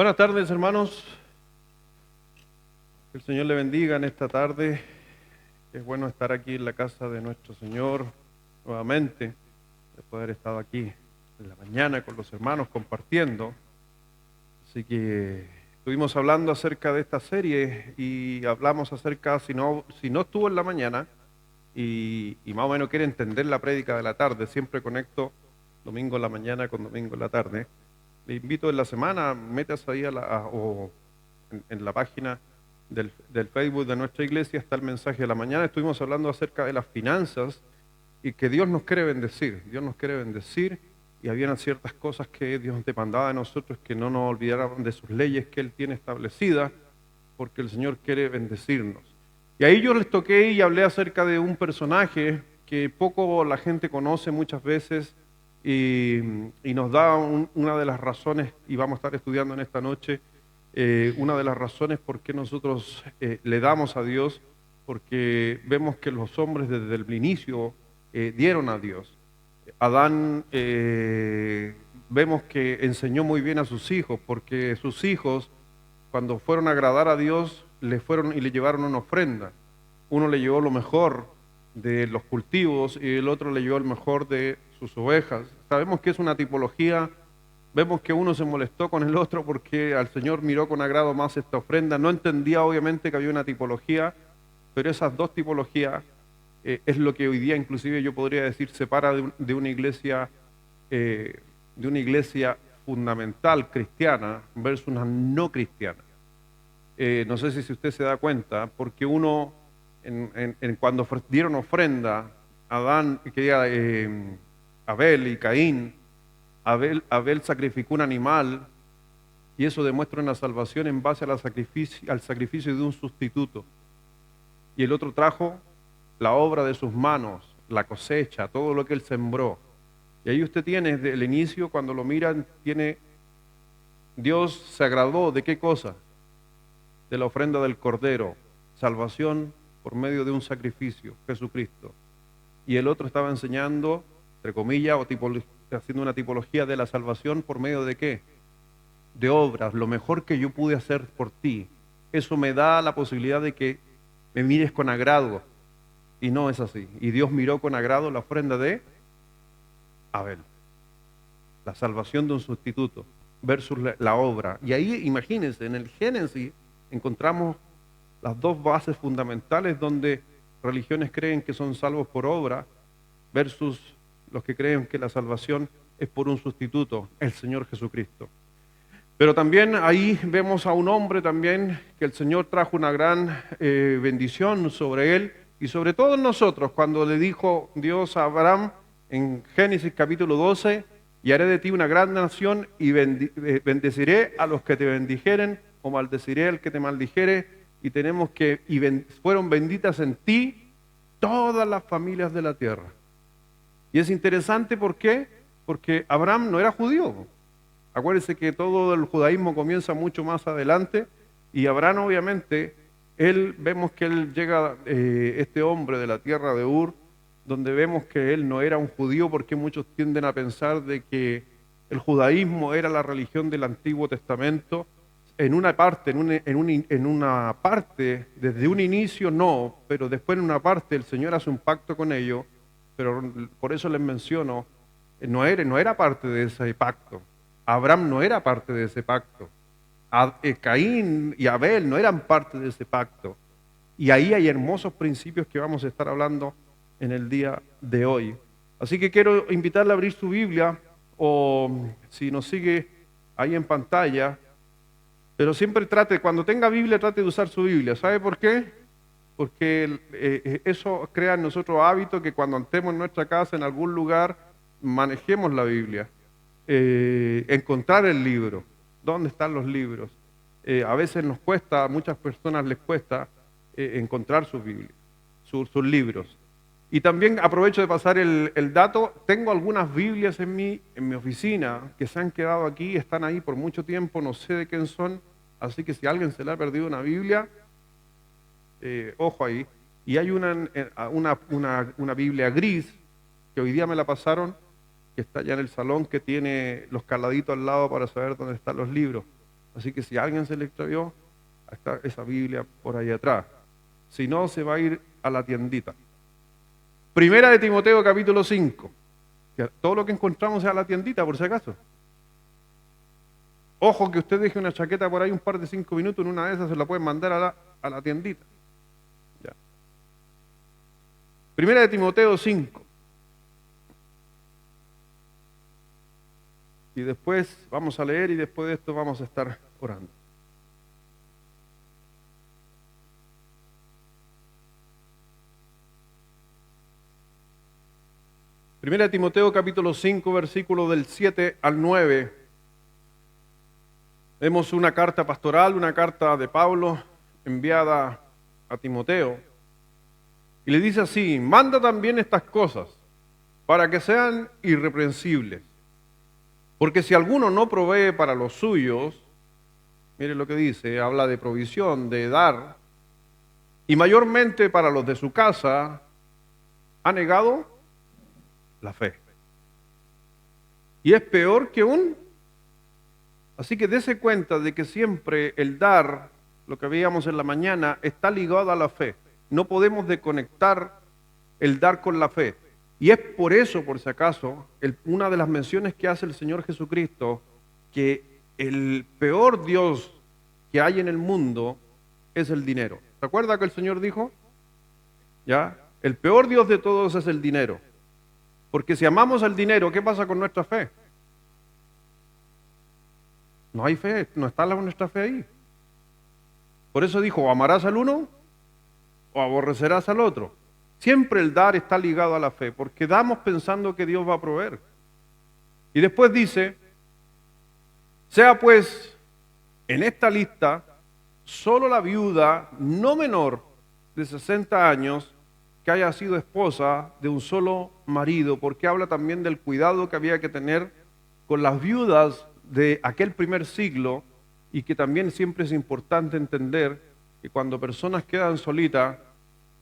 Buenas tardes, hermanos. Que el Señor le bendiga en esta tarde. Es bueno estar aquí en la casa de nuestro Señor nuevamente, de poder estar aquí en la mañana con los hermanos compartiendo. Así que estuvimos hablando acerca de esta serie y hablamos acerca, si no estuvo en la mañana y más o menos quiere entender la prédica de la tarde, siempre conecto domingo en la mañana con domingo en la tarde. Le invito en la semana, métase ahí o en la página del Facebook de nuestra iglesia, está el mensaje de la mañana. Estuvimos hablando acerca de las finanzas y que Dios nos quiere bendecir. Dios nos quiere bendecir y habían ciertas cosas que Dios demandaba de nosotros, que no nos olvidáramos de sus leyes que Él tiene establecidas, porque el Señor quiere bendecirnos. Y ahí yo les toqué y hablé acerca de un personaje que poco la gente conoce muchas veces y nos da una de las razones, y vamos a estar estudiando en esta noche, una de las razones por qué nosotros le damos a Dios, porque vemos que los hombres desde el inicio dieron a Dios. Adán vemos que enseñó muy bien a sus hijos, porque sus hijos, cuando fueron a agradar a Dios, le fueron y le llevaron una ofrenda. Uno le llevó lo mejor de los cultivos y el otro le llevó el mejor de sus ovejas. Sabemos que es una tipología. Vemos que uno se molestó con el otro porque al Señor miró con agrado más esta ofrenda. No entendía obviamente que había una tipología, pero esas dos tipologías es lo que hoy día inclusive yo podría decir separa de una iglesia fundamental cristiana versus una no cristiana. No sé si usted se da cuenta, porque uno cuando dieron ofrenda, Abel y Caín, Abel sacrificó un animal y eso demuestra una salvación en base al sacrificio de un sustituto. Y el otro trajo la obra de sus manos, la cosecha, todo lo que él sembró. Y ahí usted tiene desde el inicio, cuando lo miran, Dios se agradó ¿de qué cosa? De la ofrenda del Cordero, salvación por medio de un sacrificio, Jesucristo. Y el otro estaba enseñando, entre comillas, haciendo una tipología de la salvación por medio de ¿qué? De obras, lo mejor que yo pude hacer por ti. Eso me da la posibilidad de que me mires con agrado. Y no es así. Y Dios miró con agrado la ofrenda de Abel. La salvación de un sustituto versus la obra. Y ahí, imagínense, en el Génesis encontramos las dos bases fundamentales donde religiones creen que son salvos por obra versus los que creen que la salvación es por un sustituto, el Señor Jesucristo. Pero también ahí vemos a un hombre también que el Señor trajo una gran bendición sobre él y sobre todos nosotros cuando le dijo Dios a Abraham en Génesis capítulo 12, y haré de ti una gran nación y bendeciré a los que te bendijeren o maldeciré al que te maldijere, y fueron benditas en ti todas las familias de la tierra. Y es interesante, ¿por qué? Porque Abraham no era judío. Acuérdense que todo el judaísmo comienza mucho más adelante, y Abraham obviamente, vemos que él llega, este hombre de la tierra de Ur, donde vemos que él no era un judío, porque muchos tienden a pensar de que el judaísmo era la religión del Antiguo Testamento. En una parte, desde un inicio no, pero después en una parte el Señor hace un pacto con ellos, pero por eso les menciono, no era parte de ese pacto. Abraham no era parte de ese pacto. Caín y Abel no eran parte de ese pacto. Y ahí hay hermosos principios que vamos a estar hablando en el día de hoy. Así que quiero invitarle a abrir su Biblia, o si nos sigue ahí en pantalla, pero siempre cuando tenga Biblia, trate de usar su Biblia. ¿Sabe por qué? Porque eso crea en nosotros hábito que cuando estemos en nuestra casa, en algún lugar, manejemos la Biblia. Encontrar el libro. ¿Dónde están los libros? A veces nos cuesta, a muchas personas les cuesta encontrar su Biblia, sus libros. Y también aprovecho de pasar el dato. Tengo algunas Biblias en mi oficina que se han quedado aquí, están ahí por mucho tiempo, no sé de quién son, así que si a alguien se le ha perdido una Biblia, ojo ahí. Y hay una Biblia gris que hoy día me la pasaron, que está allá en el salón, que tiene los caladitos al lado para saber dónde están los libros. Así que si a alguien se le extravió, está esa Biblia por ahí atrás. Si no, se va a ir a la tiendita. Primera de Timoteo capítulo 5. Que todo lo que encontramos es a la tiendita, por si acaso. Ojo que usted deje una chaqueta por ahí un par de 5 minutos, en una de esas se la pueden mandar a la tiendita. Ya. Primera de Timoteo 5. Y después vamos a leer y después de esto vamos a estar orando. Primera de Timoteo capítulo 5, versículos del 7 al 9. Vemos una carta pastoral, una carta de Pablo enviada a Timoteo. Y le dice así: manda también estas cosas para que sean irreprensibles. Porque si alguno no provee para los suyos, mire lo que dice, habla de provisión, de dar, y mayormente para los de su casa, ha negado la fe. Y es peor que un... Así que dése cuenta de que siempre el dar, lo que veíamos en la mañana, está ligado a la fe. No podemos desconectar el dar con la fe. Y es por eso, por si acaso, una de las menciones que hace el Señor Jesucristo, que el peor Dios que hay en el mundo es el dinero. ¿Se acuerda que el Señor dijo? ¿Ya? El peor Dios de todos es el dinero. Porque si amamos al dinero, ¿qué pasa con nuestra fe? No hay fe, no está nuestra fe ahí. Por eso dijo, o amarás al uno o aborrecerás al otro. Siempre el dar está ligado a la fe, porque damos pensando que Dios va a proveer. Y después dice, sea pues en esta lista solo la viuda no menor de 60 años que haya sido esposa de un solo marido, porque habla también del cuidado que había que tener con las viudas de aquel primer siglo, y que también siempre es importante entender que cuando personas quedan solitas,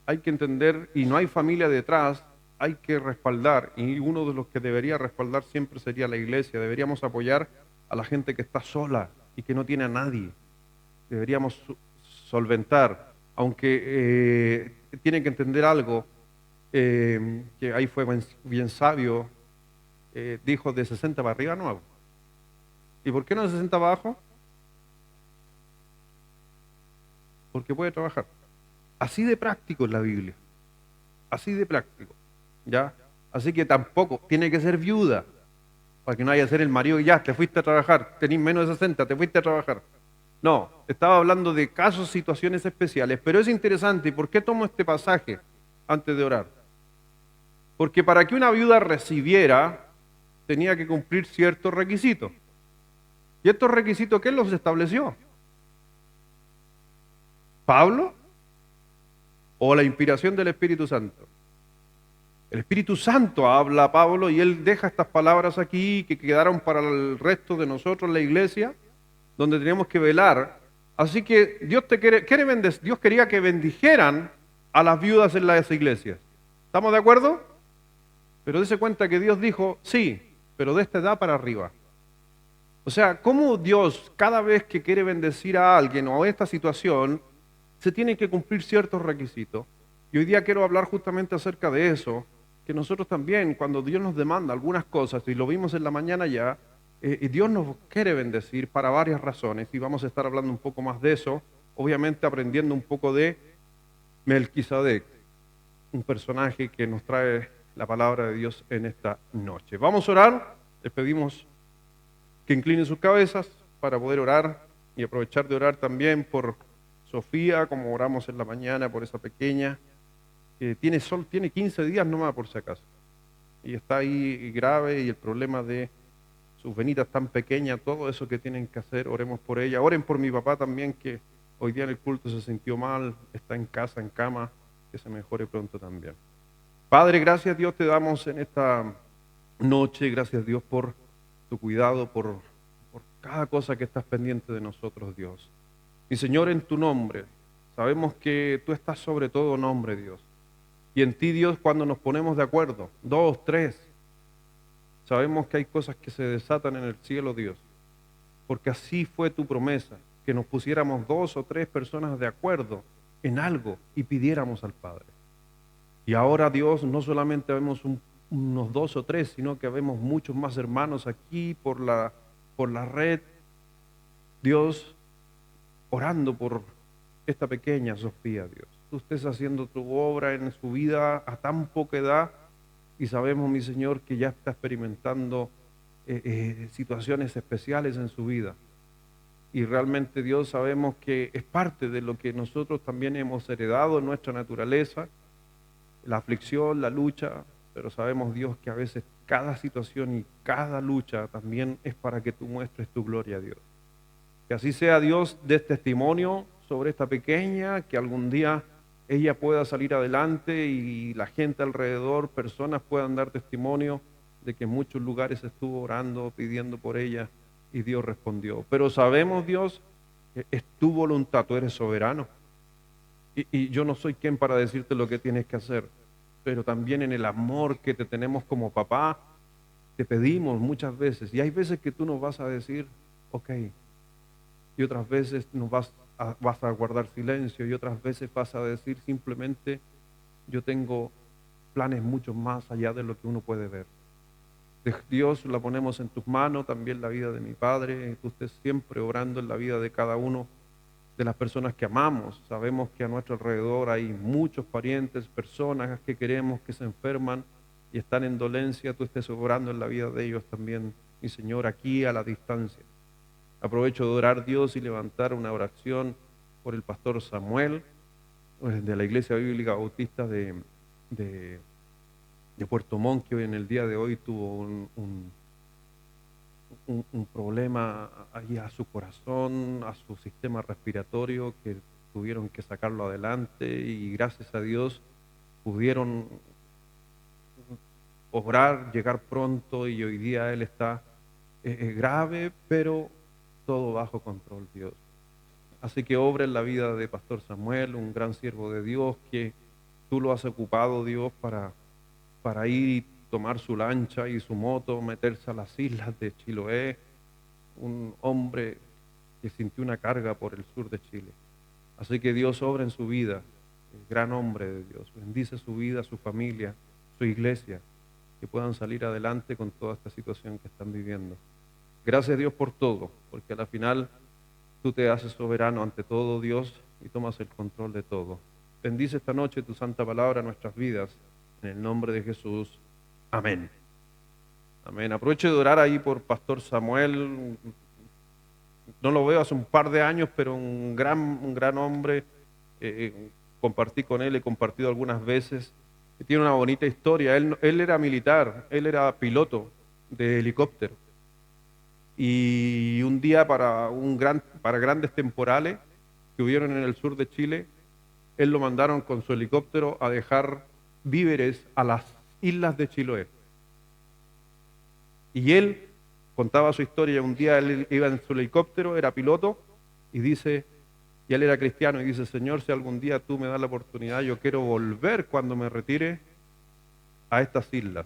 hay que entender, y no hay familia detrás, hay que respaldar, y uno de los que debería respaldar siempre sería la iglesia. Deberíamos apoyar a la gente que está sola y que no tiene a nadie. Deberíamos solventar, aunque tienen que entender algo, que ahí fue bien sabio, dijo de 60 para arriba no hago. ¿Y por qué no de 60 para abajo? Porque puede trabajar. Así de práctico es la Biblia. Así de práctico. ¿Ya? Así que tampoco tiene que ser viuda, para que no haya que ser el marido y ya, te fuiste a trabajar, tenés menos de 60, te fuiste a trabajar. No, estaba hablando de casos, situaciones especiales. Pero es interesante, ¿y por qué tomo este pasaje antes de orar? Porque para que una viuda recibiera, tenía que cumplir ciertos requisitos. ¿Y estos requisitos quién los estableció? ¿Pablo? ¿O la inspiración del Espíritu Santo? El Espíritu Santo habla a Pablo y él deja estas palabras aquí que quedaron para el resto de nosotros, la iglesia, donde tenemos que velar. Así que Dios quiere bendecir. Dios quería que bendijeran a las viudas en las iglesias. ¿Estamos de acuerdo? Pero dése cuenta que Dios dijo, sí, pero de esta edad para arriba. O sea, ¿cómo Dios cada vez que quiere bendecir a alguien o a esta situación, se tienen que cumplir ciertos requisitos? Y hoy día quiero hablar justamente acerca de eso, que nosotros también, cuando Dios nos demanda algunas cosas, y lo vimos en la mañana ya, y Dios nos quiere bendecir para varias razones, y vamos a estar hablando un poco más de eso, obviamente aprendiendo un poco de Melquisedec, un personaje que nos trae la palabra de Dios en esta noche. Vamos a orar, les pedimos que inclinen sus cabezas para poder orar y aprovechar de orar también por Sofía, como oramos en la mañana, por esa pequeña que tiene 15 días nomás por si acaso, y está ahí grave, y el problema de sus venitas tan pequeñas, todo eso que tienen que hacer, oremos por ella. Oren por mi papá también, que hoy día en el culto se sintió mal, está en casa, en cama, que se mejore pronto también. Padre, gracias Dios te damos en esta noche, gracias Dios por tu cuidado, por cada cosa que estás pendiente de nosotros, Dios. Mi Señor, en tu nombre, sabemos que tú estás sobre todo nombre, Dios. Y en ti, Dios, cuando nos ponemos de acuerdo, 2, 3, sabemos que hay cosas que se desatan en el cielo, Dios. porque así fue tu promesa, que nos pusiéramos 2 o 3 personas de acuerdo en algo y pidiéramos al Padre. Y ahora, Dios, no solamente vemos unos 2 o 3, sino que vemos muchos más hermanos aquí por la red, Dios, orando por esta pequeña Sofía, Dios. Tú estés haciendo tu obra en su vida a tan poca edad y sabemos, mi Señor, que ya está experimentando situaciones especiales en su vida. Y realmente, Dios, sabemos que es parte de lo que nosotros también hemos heredado en nuestra naturaleza, la aflicción, la lucha, pero sabemos, Dios, que a veces cada situación y cada lucha también es para que tú muestres tu gloria a Dios. Que así sea, Dios, des testimonio sobre esta pequeña, que algún día ella pueda salir adelante y la gente alrededor, personas puedan dar testimonio de que en muchos lugares estuvo orando, pidiendo por ella y Dios respondió. Pero sabemos, Dios, que es tu voluntad, tú eres soberano. Y yo no soy quien para decirte lo que tienes que hacer, pero también en el amor que te tenemos como papá, te pedimos muchas veces, y hay veces que tú nos vas a decir, ok, y otras veces vas a guardar silencio, y otras veces vas a decir simplemente, yo tengo planes mucho más allá de lo que uno puede ver. Dios, la ponemos en tus manos, también la vida de mi padre, tú estés siempre obrando en la vida de cada uno de las personas que amamos. Sabemos que a nuestro alrededor hay muchos parientes, personas que queremos que se enferman y están en dolencia. Tú estés obrando en la vida de ellos también, mi Señor, aquí a la distancia. Aprovecho de orar, Dios, y levantar una oración por el pastor Samuel, de la Iglesia Bíblica Bautista de Puerto Montt, que en el día de hoy tuvo un problema ahí a su corazón, a su sistema respiratorio, que tuvieron que sacarlo adelante y gracias a Dios pudieron obrar, llegar pronto y hoy día él está grave, pero todo bajo control, Dios. Así que obra en la vida de Pastor Samuel, un gran siervo de Dios, que tú lo has ocupado, Dios, para ir y tomar su lancha y su moto, meterse a las islas de Chiloé, un hombre que sintió una carga por el sur de Chile. Así que Dios obra en su vida, el gran hombre de Dios, bendice su vida, su familia, su iglesia, que puedan salir adelante con toda esta situación que están viviendo. Gracias, Dios, por todo, porque al final tú te haces soberano ante todo, Dios, y tomas el control de todo. Bendice esta noche tu santa palabra en nuestras vidas, en el nombre de Jesús. Amén. Amén. Aprovecho de orar ahí por Pastor Samuel. No lo veo hace un par de años, pero un gran hombre. Compartí con él, he compartido algunas veces. Tiene una bonita historia. Él era militar, él era piloto de helicóptero. Y un día para grandes temporales que hubieron en el sur de Chile, él lo mandaron con su helicóptero a dejar víveres a las islas de Chiloé. Y él contaba su historia. Un día él iba en su helicóptero, era piloto, y dice, y él era cristiano, y dice, Señor, si algún día tú me das la oportunidad, yo quiero volver cuando me retire a estas islas.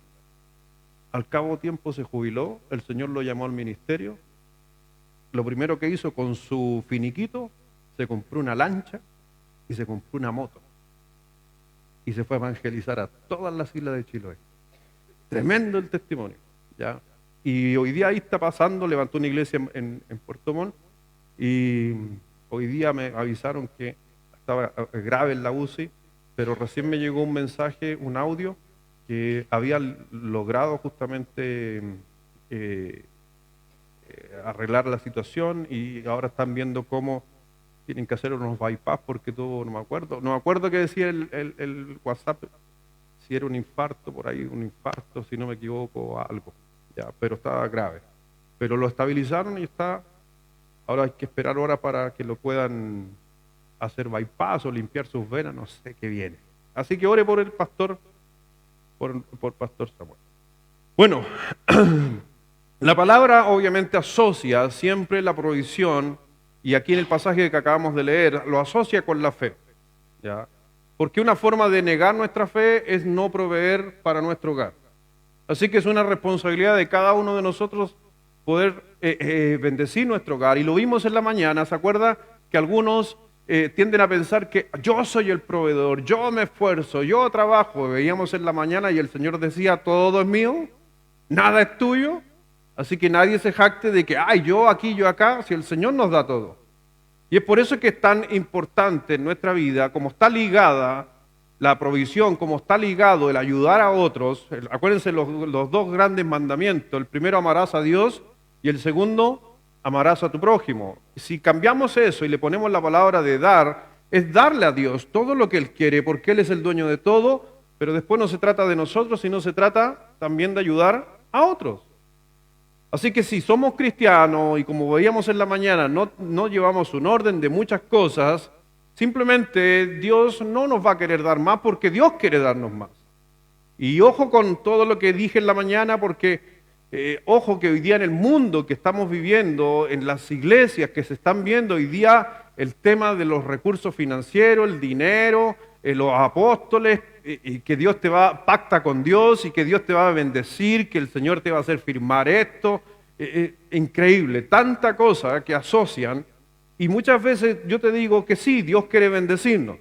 Al cabo de tiempo se jubiló, el Señor lo llamó al ministerio. Lo primero que hizo con su finiquito, se compró una lancha y se compró una moto. Y se fue a evangelizar a todas las islas de Chiloé. Tremendo el testimonio, ¿ya? Y hoy día ahí está pasando, levantó una iglesia en Puerto Montt, y hoy día me avisaron que estaba grave en la UCI, pero recién me llegó un mensaje, un audio, que había logrado justamente arreglar la situación y ahora están viendo cómo tienen que hacer unos bypass porque tuvo, no me acuerdo qué decía el WhatsApp, si era un infarto por ahí, un infarto, si no me equivoco, algo, ya, pero estaba grave. Pero lo estabilizaron y ahora hay que esperar horas para que lo puedan hacer bypass o limpiar sus venas, no sé qué viene. Así que ore por el pastor, por Pastor Samuel. Bueno, la palabra obviamente asocia siempre la provisión, y aquí en el pasaje que acabamos de leer, lo asocia con la fe, ¿ya? Porque una forma de negar nuestra fe es no proveer para nuestro hogar. Así que es una responsabilidad de cada uno de nosotros poder bendecir nuestro hogar. Y lo vimos en la mañana, ¿se acuerda? Que algunos tienden a pensar que yo soy el proveedor, yo me esfuerzo, yo trabajo. Veíamos en la mañana y el Señor decía, todo es mío, nada es tuyo. Así que nadie se jacte de que, ay, yo aquí, yo acá, si el Señor nos da todo. Y es por eso que es tan importante en nuestra vida, como está ligada la provisión, como está ligado el ayudar a otros. Acuérdense los dos grandes mandamientos. El primero, amarás a Dios, y el segundo, amarás a tu prójimo. Si cambiamos eso y le ponemos la palabra de dar, es darle a Dios todo lo que Él quiere, porque Él es el dueño de todo, pero después no se trata de nosotros, sino se trata también de ayudar a otros. Así que si somos cristianos y como veíamos en la mañana, no llevamos un orden de muchas cosas, simplemente Dios no nos va a querer dar más porque Dios quiere darnos más. Y ojo con todo lo que dije en la mañana porque ojo que hoy día en el mundo que estamos viviendo, en las iglesias que se están viendo hoy día, el tema de los recursos financieros, el dinero, los apóstoles, y que Dios pacta con Dios y que Dios te va a bendecir, que el Señor te va a hacer firmar esto. Increíble, tanta cosa que asocian. Y muchas veces yo te digo que sí, Dios quiere bendecirnos.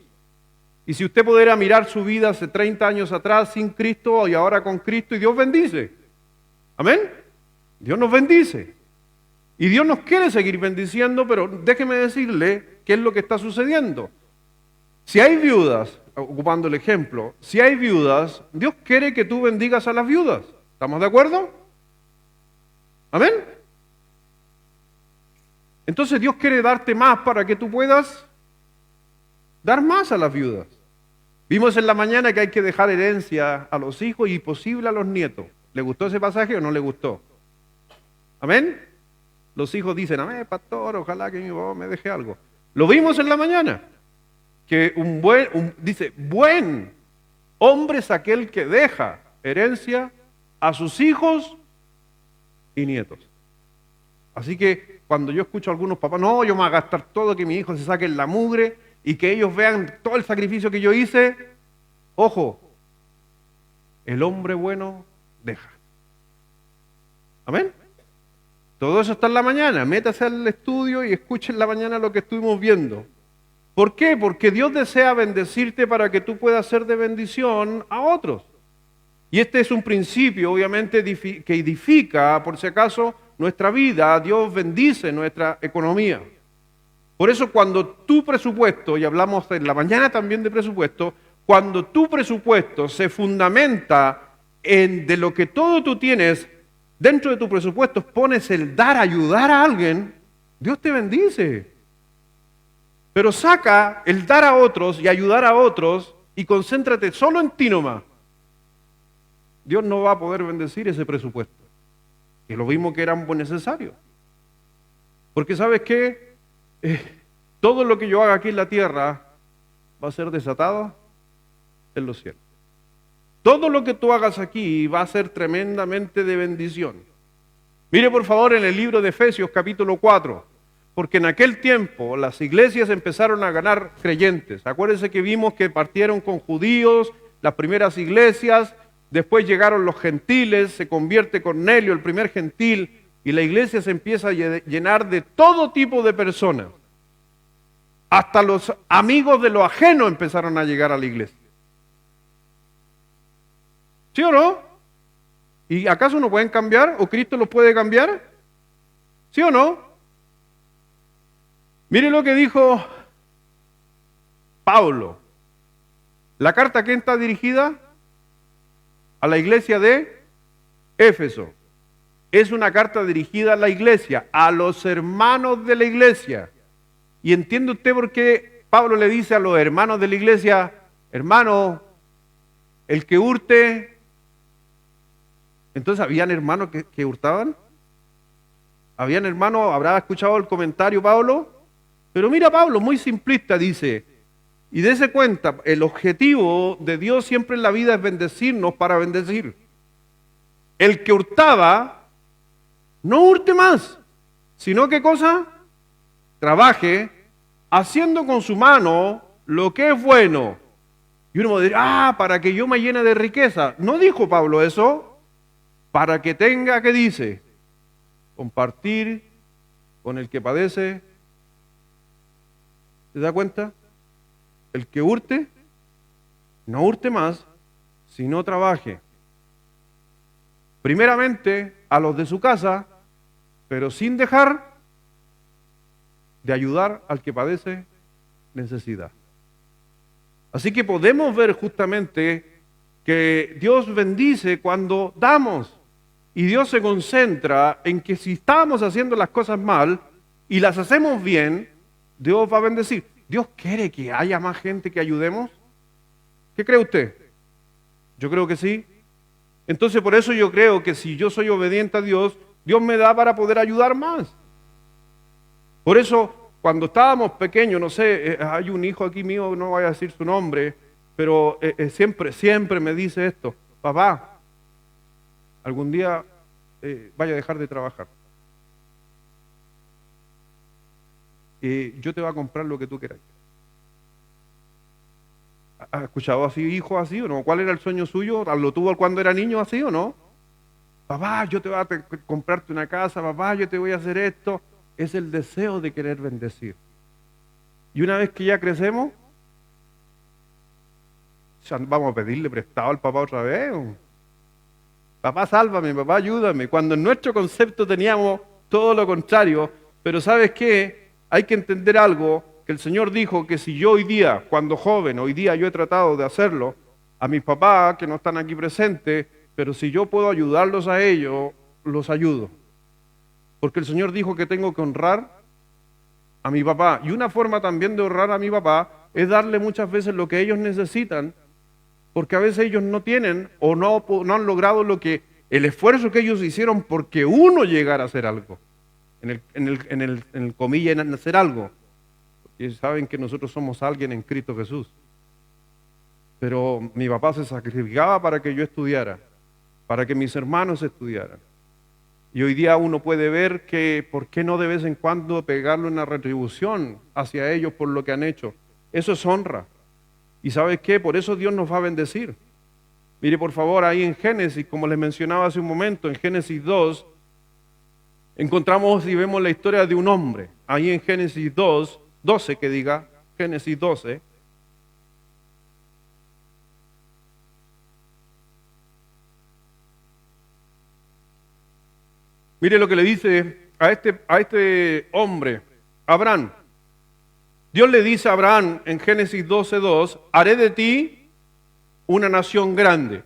Y si usted pudiera mirar su vida hace 30 años atrás sin Cristo y ahora con Cristo, y Dios bendice. Amén. Dios nos bendice. Y Dios nos quiere seguir bendiciendo, pero déjeme decirle qué es lo que está sucediendo. Si hay viudas, ocupando el ejemplo, si hay viudas, Dios quiere que tú bendigas a las viudas. ¿Estamos de acuerdo? ¿Amén? Entonces Dios quiere darte más para que tú puedas dar más a las viudas. Vimos en la mañana que hay que dejar herencia a los hijos y posible a los nietos. ¿Le gustó ese pasaje o no le gustó? ¿Amén? Los hijos dicen, amén, pastor, ojalá que mi papá me deje algo. Lo vimos en la mañana. Que dice, buen hombre es aquel que deja herencia a sus hijos y nietos. Así que cuando yo escucho a algunos papás, no, yo me voy a gastar todo, que mi hijo se saque la mugre y que ellos vean todo el sacrificio que yo hice, ojo, el hombre bueno deja. ¿Amén? Todo eso está en la mañana, métase al estudio y escuche en la mañana lo que estuvimos viendo. ¿Por qué? Porque Dios desea bendecirte para que tú puedas ser de bendición a otros. Y este es un principio, obviamente, que edifica, por si acaso, nuestra vida. Dios bendice nuestra economía. Por eso cuando tu presupuesto, y hablamos en la mañana también de presupuesto, cuando tu presupuesto se fundamenta de lo que todo tú tienes, dentro de tu presupuesto pones el dar, ayudar a alguien, Dios te bendice. Pero saca el dar a otros y ayudar a otros y concéntrate solo en ti nomás. Dios no va a poder bendecir ese presupuesto. Y lo mismo que era muy necesario. Porque ¿sabes qué? Todo lo que yo haga aquí en la tierra va a ser desatado en los cielos. Todo lo que tú hagas aquí va a ser tremendamente de bendición. Mire por favor en el libro de Efesios capítulo 4. Porque en aquel tiempo las iglesias empezaron a ganar creyentes. Acuérdense que vimos que partieron con judíos, las primeras iglesias, después llegaron los gentiles, se convierte Cornelio, el primer gentil, y la iglesia se empieza a llenar de todo tipo de personas. Hasta los amigos de lo ajeno empezaron a llegar a la iglesia. ¿Sí o no? ¿Y acaso no pueden cambiar? ¿O Cristo los puede cambiar? ¿Sí o no? Mire lo que dijo Pablo. La carta ¿a quién está dirigida? A la iglesia de Éfeso. Es una carta dirigida a la iglesia, a los hermanos de la iglesia. ¿Y entiende usted por qué Pablo le dice a los hermanos de la iglesia, hermano, el que hurte? Entonces, ¿habían hermanos que hurtaban? ¿Habían hermanos? ¿Habrá escuchado el comentario Pablo? Pero mira Pablo, muy simplista, dice, y dése cuenta, el objetivo de Dios siempre en la vida es bendecirnos para bendecir. El que hurtaba, no hurte más, sino ¿qué cosa? Trabaje haciendo con su mano lo que es bueno. Y uno va a decir, para que yo me llene de riqueza. No dijo Pablo eso, para que tenga, ¿qué dice? compartir con el que padece. ¿Se da cuenta? El que hurte, no hurte más, sino trabaje. Primeramente a los de su casa, pero sin dejar de ayudar al que padece necesidad. Así que podemos ver justamente que Dios bendice cuando damos. Y Dios se concentra en que si estamos haciendo las cosas mal y las hacemos bien, Dios va a bendecir. ¿Dios quiere que haya más gente que ayudemos? ¿Qué cree usted? Yo creo que sí. Entonces por eso yo creo que si yo soy obediente a Dios, Dios me da para poder ayudar más. Por eso cuando estábamos pequeños, no sé, hay un hijo aquí mío, no voy a decir su nombre, pero siempre me dice esto: papá, algún día vaya a dejar de trabajar. Yo te voy a comprar lo que tú quieras. ¿Has escuchado así, hijo, así o no? ¿Cuál era el sueño suyo? ¿Lo tuvo cuando era niño así o no? Papá, yo te voy a comprarte una casa, papá, yo te voy a hacer esto. Es el deseo de querer bendecir. Y una vez que ya crecemos, ya vamos a pedirle prestado al papá otra vez. Papá, sálvame, papá, ayúdame. Cuando en nuestro concepto teníamos todo lo contrario. Pero ¿sabes qué? Hay que entender algo, que el Señor dijo que si yo hoy día, cuando joven, hoy día yo he tratado de hacerlo, a mis papás que no están aquí presentes, pero si yo puedo ayudarlos a ellos, los ayudo. Porque el Señor dijo que tengo que honrar a mi papá. Y una forma también de honrar a mi papá es darle muchas veces lo que ellos necesitan, porque a veces ellos no tienen o no han logrado el esfuerzo que ellos hicieron porque uno llegara a hacer algo. En el comilla, en hacer algo. Y saben que nosotros somos alguien en Cristo Jesús. Pero mi papá se sacrificaba para que yo estudiara, para que mis hermanos estudiaran. Y hoy día uno puede ver que por qué no de vez en cuando pegarle una retribución hacia ellos por lo que han hecho. Eso es honra. ¿Y sabes qué? Por eso Dios nos va a bendecir. Mire por favor ahí en Génesis, como les mencionaba hace un momento, en Génesis 2, encontramos y vemos la historia de un hombre. Ahí en Génesis 2, 12 que diga, Génesis 12. Mire lo que le dice a este hombre, Abraham. Dios le dice a Abraham en Génesis 12:2, haré de ti una nación grande.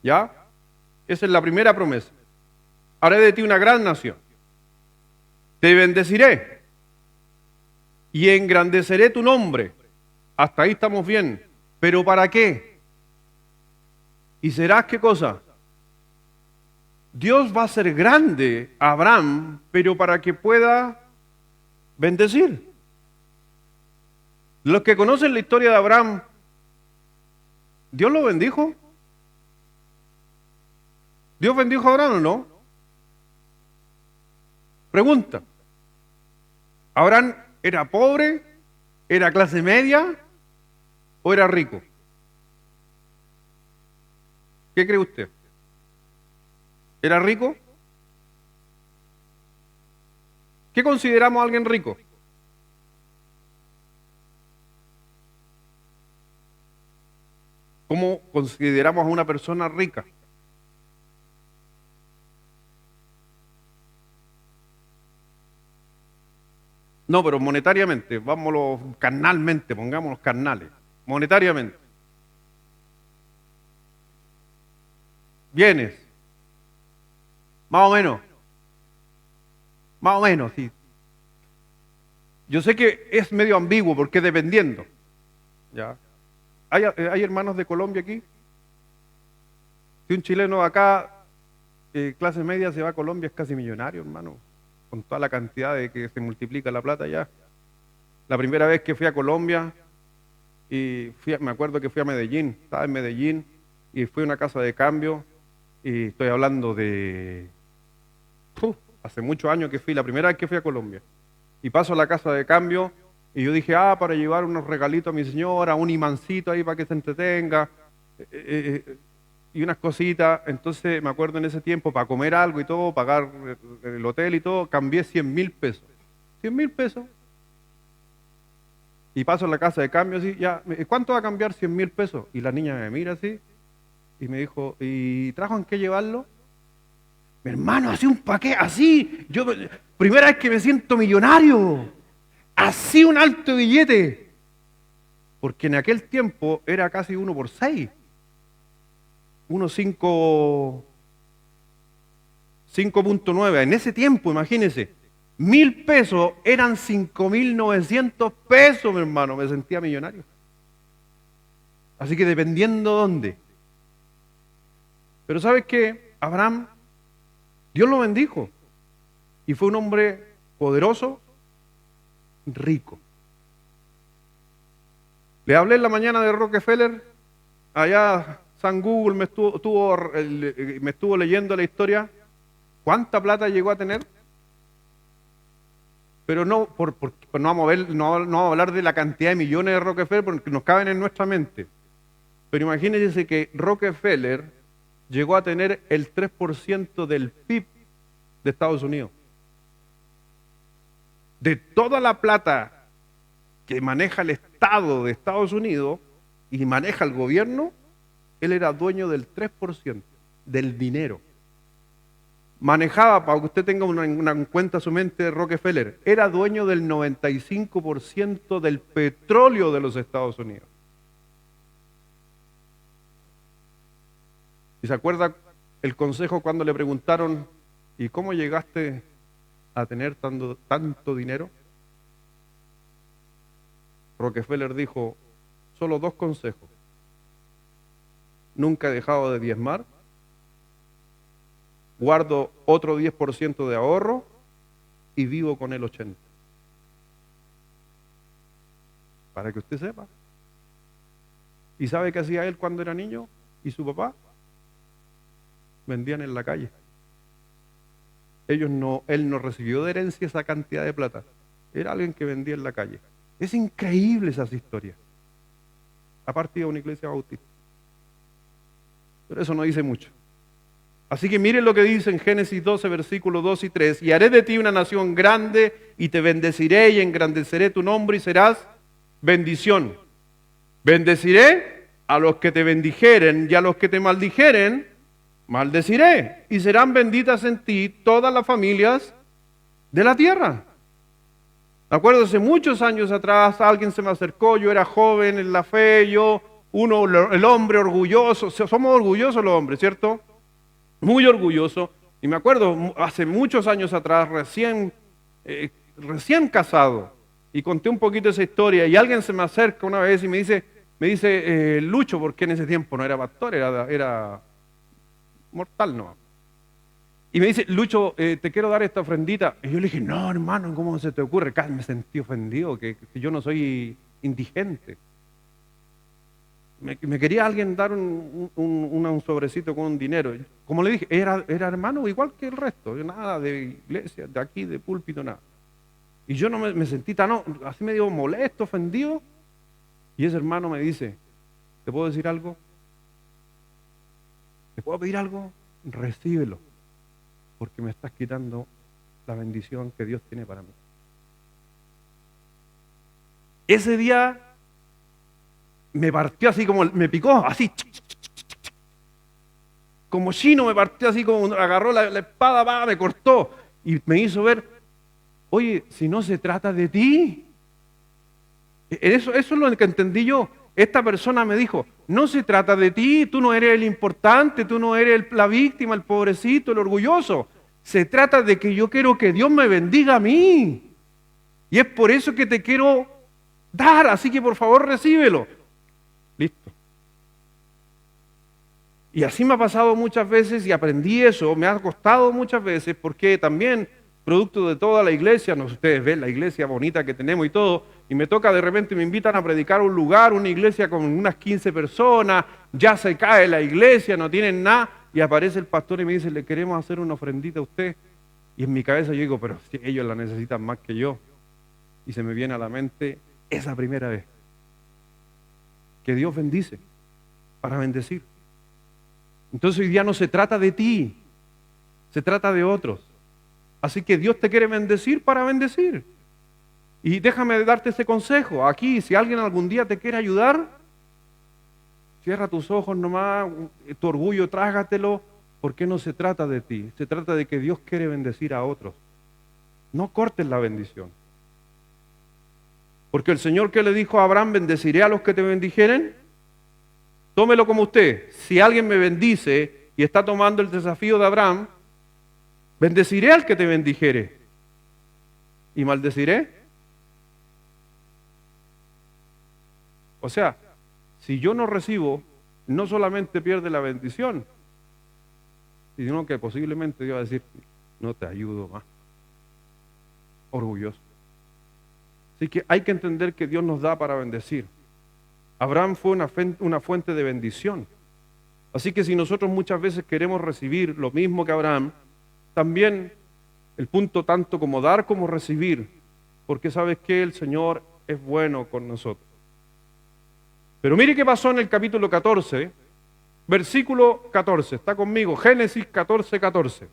¿Ya? Esa es la primera promesa. Haré de ti una gran nación. Te bendeciré y engrandeceré tu nombre. Hasta ahí estamos bien. ¿Pero para qué? ¿Y serás qué cosa? Dios va a ser grande a Abraham, pero para que pueda bendecir. Los que conocen la historia de Abraham, ¿Dios lo bendijo? ¿Dios bendijo a Abraham o no? Pregunta. ¿Abraham era pobre? ¿Era clase media? ¿O era rico? ¿Qué cree usted? ¿Era rico? ¿Qué consideramos a alguien rico? ¿Cómo consideramos a una persona rica? No, pero monetariamente, vámonos carnalmente, pongámonos carnales, monetariamente. Bienes. Más o menos, sí. Yo sé que es medio ambiguo porque dependiendo. ¿Ya? ¿Hay hermanos de Colombia aquí? Si un chileno acá, clase media, se va a Colombia, es casi millonario, hermano, con toda la cantidad de que se multiplica la plata ya. La primera vez que fui a Colombia, me acuerdo que fui a Medellín, estaba en Medellín, y fui a una casa de cambio, y estoy hablando de hace muchos años que fui, la primera vez que fui a Colombia. Y paso a la casa de cambio, y yo dije, para llevar unos regalitos a mi señora, un imancito ahí para que se entretenga. y unas cositas. Entonces me acuerdo en ese tiempo, para comer algo y todo, pagar el hotel y todo, cambié 100.000 pesos. 100.000 pesos. Y paso a la casa de cambio así, ya, ¿cuánto va a cambiar 100.000 pesos? Y la niña me mira así y me dijo, ¿y trajo en qué llevarlo? Mi hermano, así un paquete, así. Yo, primera vez que me siento millonario. Así un alto billete. Porque en aquel tiempo era casi 1 por 6. 5.9. En ese tiempo, imagínense. 1.000 pesos eran 5.900 pesos, mi hermano. Me sentía millonario. Así que dependiendo dónde. Pero ¿sabes qué? Abraham, Dios lo bendijo. Y fue un hombre poderoso, rico. Le hablé en la mañana de Rockefeller. Allá San Google me estuvo leyendo la historia. ¿Cuánta plata llegó a tener? Pero no, no vamos a hablar de la cantidad de millones de Rockefeller porque nos caben en nuestra mente. Pero imagínense que Rockefeller llegó a tener el 3% del PIB de Estados Unidos. De toda la plata que maneja el Estado de Estados Unidos y maneja el gobierno, él era dueño del 3% del dinero. Manejaba, para que usted tenga una cuenta en su mente de Rockefeller, era dueño del 95% del petróleo de los Estados Unidos. ¿Y se acuerda el consejo cuando le preguntaron, ¿y cómo llegaste a tener tanto dinero? Rockefeller dijo, solo 2 consejos. Nunca he dejado de diezmar, guardo otro 10% de ahorro y vivo con el 80%. Para que usted sepa. ¿Y sabe qué hacía él cuando era niño? ¿Y su papá? Vendían en la calle. Él no recibió de herencia esa cantidad de plata. Era alguien que vendía en la calle. Es increíble esas historias. Aparte de una iglesia bautista. Pero eso no dice mucho. Así que miren lo que dice en Génesis 12, versículos 2 y 3. Y haré de ti una nación grande y te bendeciré y engrandeceré tu nombre y serás bendición. Bendeciré a los que te bendijeren y a los que te maldijeren, maldeciré. Y serán benditas en ti todas las familias de la tierra. Acuérdese, muchos años atrás alguien se me acercó, yo era joven en la fe, el hombre orgulloso, somos orgullosos los hombres, ¿cierto? Muy orgulloso. Y me acuerdo, hace muchos años atrás, recién casado, y conté un poquito esa historia, y alguien se me acerca una vez y me dice, Lucho, porque en ese tiempo no era pastor, era mortal, no. Y me dice, Lucho, te quiero dar esta ofrendita. Y yo le dije, no, hermano, ¿cómo se te ocurre? Casi me sentí ofendido, que yo no soy indigente. Me quería alguien dar un sobrecito con un dinero. Como le dije, era hermano igual que el resto. Nada de iglesia, de aquí, de púlpito, nada. Y yo no me sentí así medio molesto, ofendido. Y ese hermano me dice, ¿te puedo decir algo? ¿Te puedo pedir algo? Recíbelo. Porque me estás quitando la bendición que Dios tiene para mí. Ese día me partió así como, me picó, así. Como chino me partió así, como agarró la espada, me cortó. Y me hizo ver, oye, si no se trata de ti. Eso es lo que entendí yo. Esta persona me dijo, no se trata de ti, tú no eres el importante, tú no eres la víctima, el pobrecito, el orgulloso. Se trata de que yo quiero que Dios me bendiga a mí. Y es por eso que te quiero dar, así que por favor recíbelo. Listo. Y así me ha pasado muchas veces y aprendí eso, me ha costado muchas veces porque también, producto de toda la iglesia, no sé, ustedes ven la iglesia bonita que tenemos y todo, y me toca de repente, me invitan a predicar a un lugar, una iglesia con unas 15 personas, ya se cae la iglesia, no tienen nada, y aparece el pastor y me dice, le queremos hacer una ofrendita a usted. Y en mi cabeza yo digo, pero si ellos la necesitan más que yo. Y se me viene a la mente esa primera vez que Dios bendice para bendecir. Entonces hoy día no se trata de ti, se trata de otros. Así que Dios te quiere bendecir para bendecir. Y déjame darte este consejo. Aquí, si alguien algún día te quiere ayudar, cierra tus ojos nomás, tu orgullo trágatelo, porque no se trata de ti. Se trata de que Dios quiere bendecir a otros. No cortes la bendición. Porque el Señor que le dijo a Abraham, bendeciré a los que te bendijeren, tómelo como usted. Si alguien me bendice y está tomando el desafío de Abraham, bendeciré al que te bendijere. ¿Y maldeciré? O sea, si yo no recibo, no solamente pierde la bendición, sino que posiblemente Dios va a decir, no te ayudo más. Orgulloso. Así que hay que entender que Dios nos da para bendecir. Abraham fue una fuente de bendición. Así que si nosotros muchas veces queremos recibir lo mismo que Abraham, también el punto tanto como dar como recibir, porque sabes que el Señor es bueno con nosotros. Pero mire qué pasó en el capítulo 14, versículo 14. Está conmigo, Génesis 14, 14.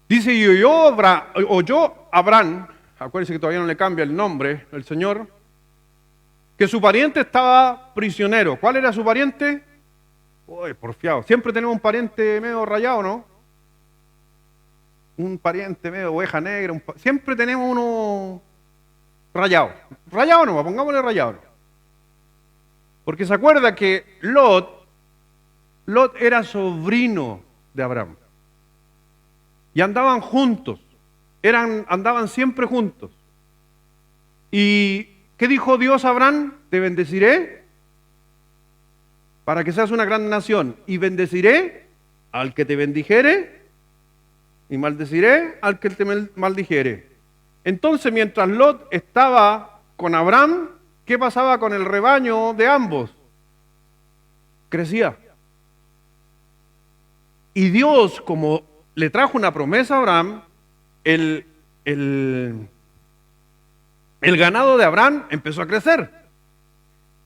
Dice, y oyó Abraham, acuérdense que todavía no le cambia el nombre, el Señor, que su pariente estaba prisionero. ¿Cuál era su pariente? Uy, porfiado. Siempre tenemos un pariente medio rayado, ¿no? Un pariente medio oveja negra. Siempre tenemos uno rayado. Rayado no, pongámosle rayado. No. Porque se acuerda que Lot era sobrino de Abraham. Y andaban juntos. Andaban siempre juntos. ¿Y qué dijo Dios a Abraham? Te bendeciré para que seas una gran nación. Y bendeciré al que te bendijere y maldeciré al que te maldijere. Entonces, mientras Lot estaba con Abraham, ¿qué pasaba con el rebaño de ambos? Crecía. Y Dios, como le trajo una promesa a Abraham, el ganado de Abraham empezó a crecer.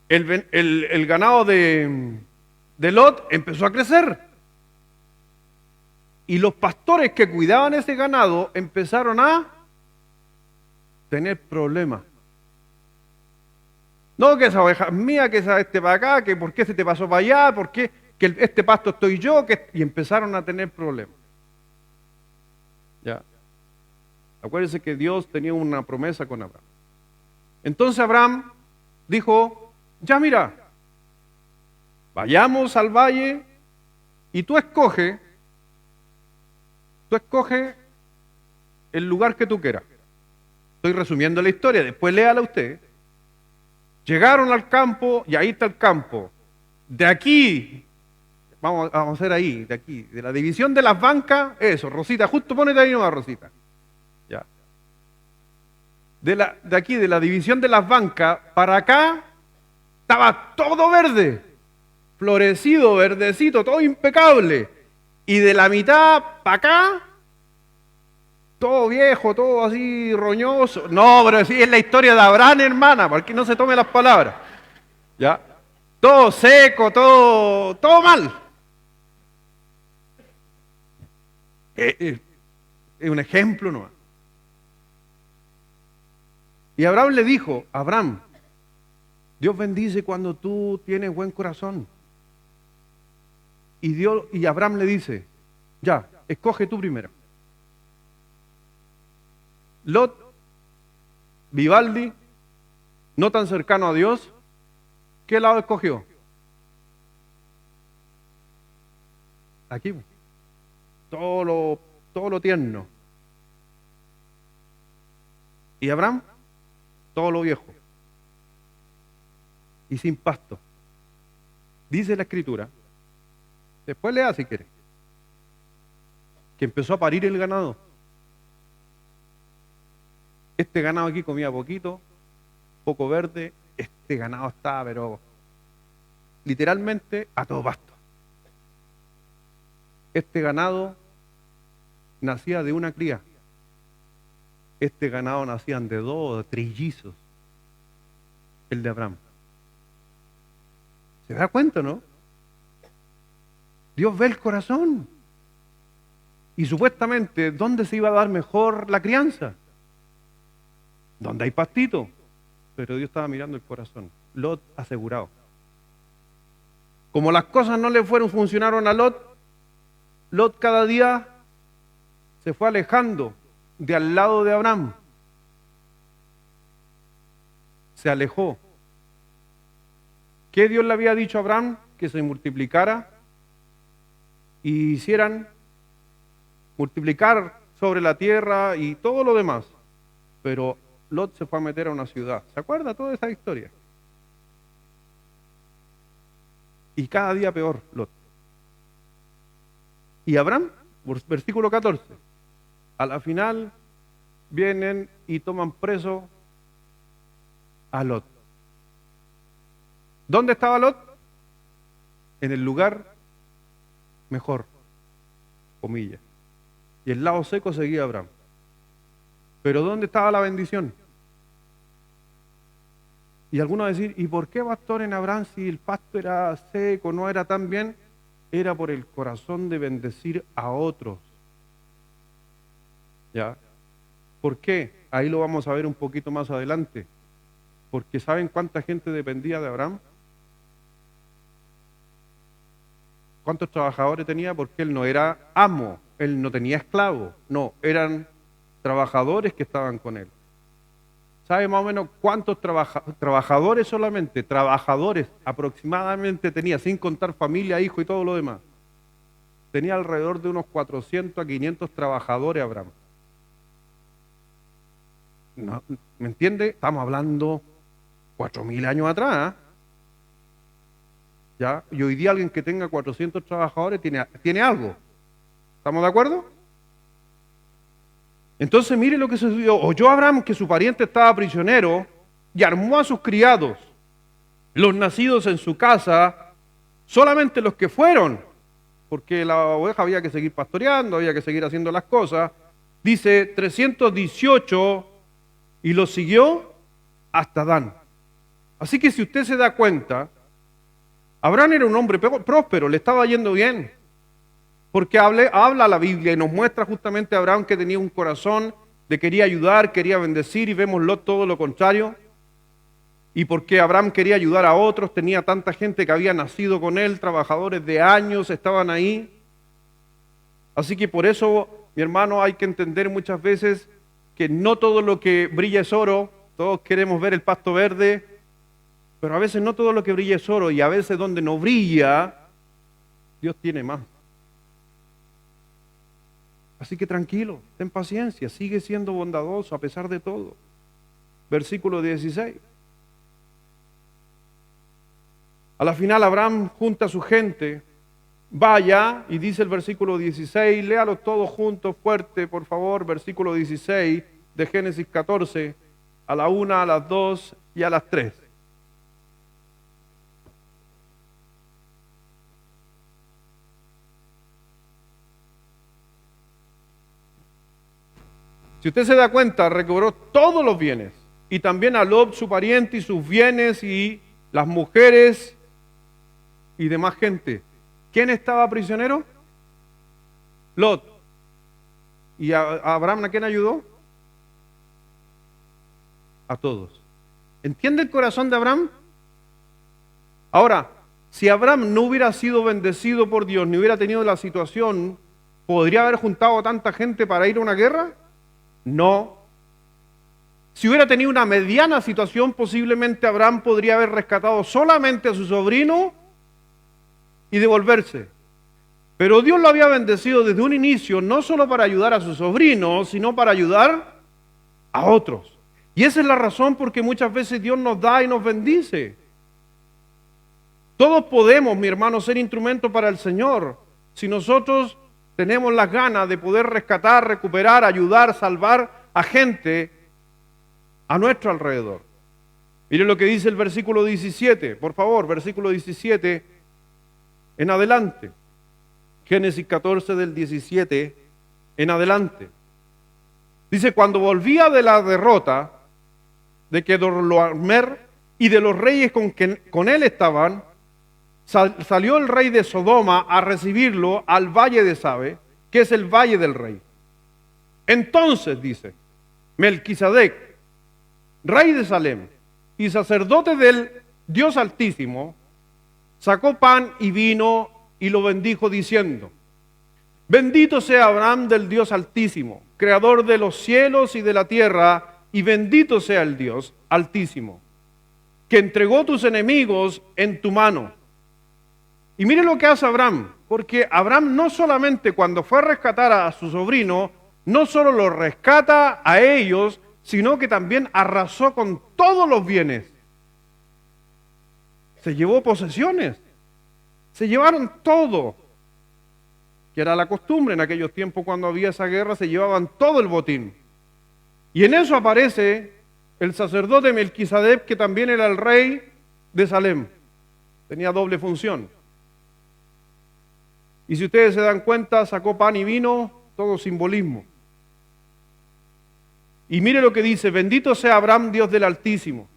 El ganado de Lot empezó a crecer. Y los pastores que cuidaban ese ganado empezaron a tener problemas. No, que esa oveja es mía, que esa para acá, que por qué se te pasó para allá, por qué que este pasto estoy yo, y empezaron a tener problemas. Ya. Acuérdense que Dios tenía una promesa con Abraham. Entonces Abraham dijo, ya mira, vayamos al valle y tú escoge el lugar que tú quieras. Estoy resumiendo la historia, después léala usted. Llegaron al campo y ahí está el campo. De aquí, vamos a hacer ahí, de aquí, de la división de las bancas, eso, Rosita, justo ponete ahí nomás, Rosita. Ya. De aquí, de la división de las bancas, para acá, estaba todo verde, florecido, verdecito, todo impecable. Y de la mitad para acá, todo viejo, todo así roñoso. No, pero sí es la historia de Abraham, hermana, porque no se tome las palabras. ¿Ya? Todo seco, todo mal. Es un ejemplo nomás. Y Abraham le dijo, Abraham, Dios bendice cuando tú tienes buen corazón. Y Abraham le dice, ya, escoge tú primero. Lot, Vivaldi, no tan cercano a Dios, ¿qué lado escogió? Aquí, todo lo tierno. Y Abraham, todo lo viejo. Y sin pasto. Dice la Escritura, después lea si quiere, que empezó a parir el ganado. Este ganado aquí comía poco verde, este ganado estaba, pero literalmente a todo pasto. Este ganado nacía de una cría. este ganado nacían de dos, de trillizos, el de Abraham. ¿Se da cuenta, no? Dios ve el corazón. Y supuestamente, ¿dónde se iba a dar mejor la crianza? Donde hay pastito. Pero Dios estaba mirando el corazón. Lot asegurado. Como las cosas no le funcionaron a Lot, Lot cada día se fue alejando de al lado de Abraham. Se alejó. ¿Qué Dios le había dicho a Abraham? Que se multiplicara y hicieran multiplicar sobre la tierra y todo lo demás. Pero Lot se fue a meter a una ciudad. ¿Se acuerda toda esa historia? Y cada día peor, Lot. Y Abraham, versículo 14, a la final vienen y toman preso a Lot. ¿Dónde estaba Lot? En el lugar mejor, comillas. Y el lado seco seguía Abraham. Pero ¿dónde estaba la bendición? Y algunos decir, ¿y por qué pastor en Abraham si el pasto era seco, no era tan bien? Era por el corazón de bendecir a otros. ¿Ya? ¿Por qué? Ahí lo vamos a ver un poquito más adelante. Porque ¿saben cuánta gente dependía de Abraham? ¿Cuántos trabajadores tenía? Porque él no era amo, él no tenía esclavos, no, eran trabajadores que estaban con él. ¿Sabe más o menos cuántos trabajadores solamente? Trabajadores aproximadamente tenía, sin contar familia, hijo y todo lo demás. Tenía alrededor de unos 400 a 500 trabajadores Abraham. No, ¿me entiende? Estamos hablando 4.000 años atrás, ¿eh? ¿Ya? Y hoy día alguien que tenga 400 trabajadores tiene algo. ¿Estamos de acuerdo? Entonces mire lo que sucedió. Oyó Abraham que su pariente estaba prisionero y armó a sus criados, los nacidos en su casa, solamente los que fueron, porque la oveja había que seguir pastoreando, había que seguir haciendo las cosas. Dice 318 y los siguió hasta Dan. Así que si usted se da cuenta, Abraham era un hombre próspero, le estaba yendo bien. Porque habla la Biblia y nos muestra justamente a Abraham que tenía un corazón de quería ayudar, quería bendecir, y vemos Lot todo lo contrario. Y porque Abraham quería ayudar a otros, tenía tanta gente que había nacido con él, trabajadores de años estaban ahí. Así que por eso, mi hermano, hay que entender muchas veces que no todo lo que brilla es oro. Todos queremos ver el pasto verde, pero a veces no todo lo que brilla es oro, y a veces donde no brilla, Dios tiene más. Así que tranquilo, ten paciencia, sigue siendo bondadoso a pesar de todo. Versículo 16. A la final Abraham junta a su gente, vaya, y dice el versículo 16, léalo todos juntos, fuerte, por favor, versículo 16 de Génesis 14, a la 1, a las 2 y a las 3. Si usted se da cuenta, recobró todos los bienes, y también a Lot, su pariente, y sus bienes, y las mujeres, y demás gente. ¿Quién estaba prisionero? Lot. ¿Y a Abraham a quién ayudó? A todos. ¿Entiende el corazón de Abraham? Ahora, si Abraham no hubiera sido bendecido por Dios, ni hubiera tenido la situación, ¿podría haber juntado a tanta gente para ir a una guerra? No. Si hubiera tenido una mediana situación, posiblemente Abraham podría haber rescatado solamente a su sobrino y devolverse. Pero Dios lo había bendecido desde un inicio, no solo para ayudar a su sobrino, sino para ayudar a otros. Y esa es la razón por que muchas veces Dios nos da y nos bendice. Todos podemos, mi hermano, ser instrumentos para el Señor, si nosotros tenemos las ganas de poder rescatar, recuperar, ayudar, salvar a gente a nuestro alrededor. Mire lo que dice el versículo 17, por favor, versículo 17 en adelante. Génesis 14 del 17 en adelante. Dice, cuando volvía de la derrota de Kedorlaomer y de los reyes con él estaban, salió el rey de Sodoma a recibirlo al valle de Sabe, que es el valle del rey. Entonces, dice, Melquisedec, rey de Salem y sacerdote del Dios Altísimo, sacó pan y vino y lo bendijo diciendo, bendito sea Abraham del Dios Altísimo, creador de los cielos y de la tierra, y bendito sea el Dios Altísimo, que entregó tus enemigos en tu mano. Y mire lo que hace Abraham, porque Abraham no solamente cuando fue a rescatar a su sobrino, no solo lo rescata a ellos, sino que también arrasó con todos los bienes. Se llevó posesiones, se llevaron todo, que era la costumbre en aquellos tiempos cuando había esa guerra, se llevaban todo el botín. Y en eso aparece el sacerdote Melquisedec, que también era el rey de Salem, tenía doble función. Y si ustedes se dan cuenta, sacó pan y vino, todo simbolismo. Y mire lo que dice, bendito sea Abraham, Dios del Altísimo.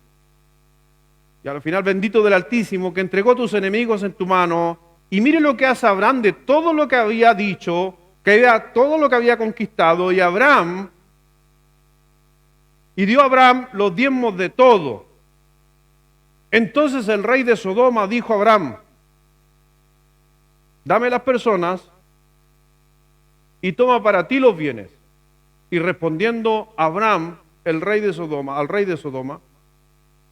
Y al final, bendito del Altísimo, que entregó tus enemigos en tu mano. Y mire lo que hace Abraham de todo lo que había dicho, todo lo que había conquistado. Y dio a Abraham los diezmos de todo. Entonces el rey de Sodoma dijo a Abraham, dame las personas y toma para ti los bienes. Y respondiendo Abraham, al rey de Sodoma,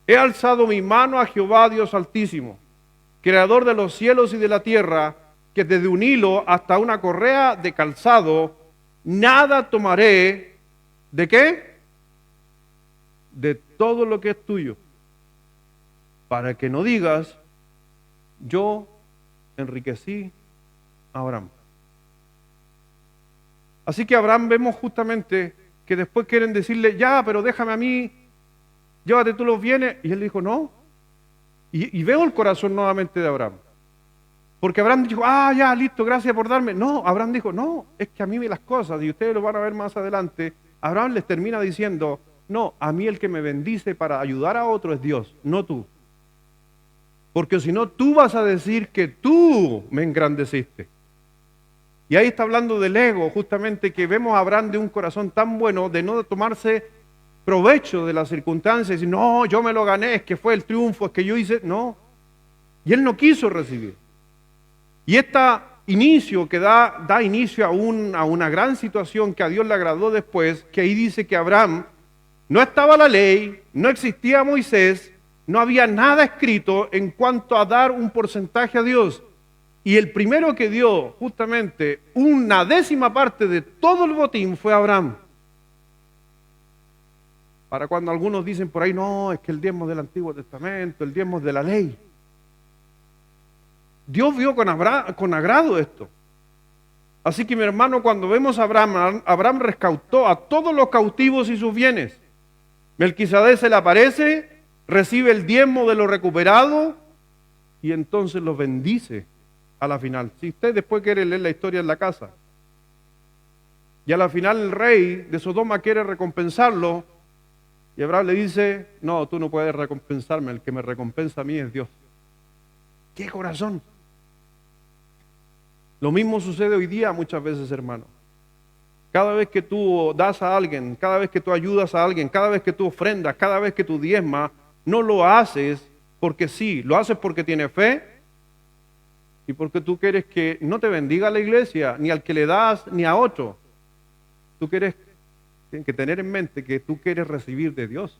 he alzado mi mano a Jehová Dios Altísimo, creador de los cielos y de la tierra, que desde un hilo hasta una correa de calzado, nada tomaré, ¿de qué? De todo lo que es tuyo, para que no digas, yo enriquecí a Abraham. Así que Abraham vemos justamente que después quieren decirle, ya, pero déjame a mí, llévate tú los bienes. Y él dijo, no. Y veo el corazón nuevamente de Abraham. Porque Abraham dijo, ya, listo, gracias por darme. No, Abraham dijo, no, es que a mí me las cosas, y ustedes lo van a ver más adelante. Abraham les termina diciendo, no, a mí el que me bendice para ayudar a otro es Dios, no tú. Porque si no, tú vas a decir que tú me engrandeciste. Y ahí está hablando del ego, justamente, que vemos a Abraham de un corazón tan bueno, de no tomarse provecho de las circunstancias, y no, yo me lo gané, es que fue el triunfo, es que yo hice, no. Y él no quiso recibir. Y este inicio que da inicio a una gran situación que a Dios le agradó después, que ahí dice que Abraham, no estaba la ley, no existía Moisés, no había nada escrito en cuanto a dar un porcentaje a Dios. Y el primero que dio justamente una décima parte de todo el botín fue Abraham. Para cuando algunos dicen por ahí, no, es que el diezmo del Antiguo Testamento, el diezmo de la ley. Dios vio con agrado esto. Así que mi hermano, cuando vemos a Abraham rescató a todos los cautivos y sus bienes. Melquisedec se le aparece, recibe el diezmo de lo recuperado y entonces lo bendice a la final. Si usted después quiere leer la historia en la casa. Y a la final el rey de Sodoma quiere recompensarlo y Abraham le dice, no, tú no puedes recompensarme, el que me recompensa a mí es Dios. ¡Qué corazón! Lo mismo sucede hoy día muchas veces, hermano. Cada vez que tú das a alguien, cada vez que tú ayudas a alguien, cada vez que tú ofrendas, cada vez que tú diezmas, no lo haces porque sí, lo haces porque tienes fe y porque tú quieres que no te bendiga la iglesia, ni al que le das, ni a otro. Tú tienes que tener en mente que tú quieres recibir de Dios.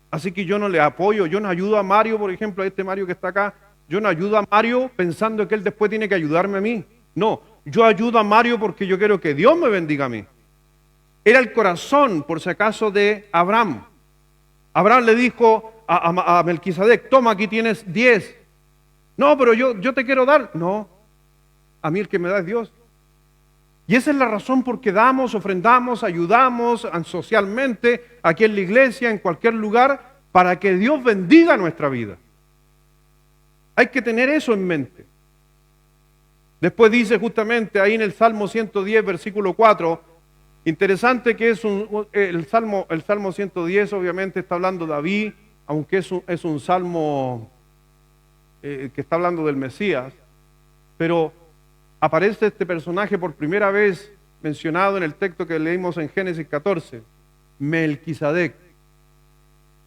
Así que yo no le apoyo, yo no ayudo a Mario, por ejemplo, a este Mario que está acá, yo no ayudo a Mario pensando que él después tiene que ayudarme a mí. No, yo ayudo a Mario porque yo quiero que Dios me bendiga a mí. Era el corazón, por si acaso, de Abraham. Abraham le dijo a Melquisedec, toma, aquí tienes 10. No, pero yo te quiero dar. No, a mí el que me da es Dios. Y esa es la razón por que damos, ofrendamos, ayudamos socialmente, aquí en la iglesia, en cualquier lugar, para que Dios bendiga nuestra vida. Hay que tener eso en mente. Después dice justamente ahí en el Salmo 110, versículo 4, Interesante que es el Salmo 110 obviamente está hablando de David, aunque es un salmo que está hablando del Mesías, pero aparece este personaje por primera vez mencionado en el texto que leímos en Génesis 14, Melquisedec,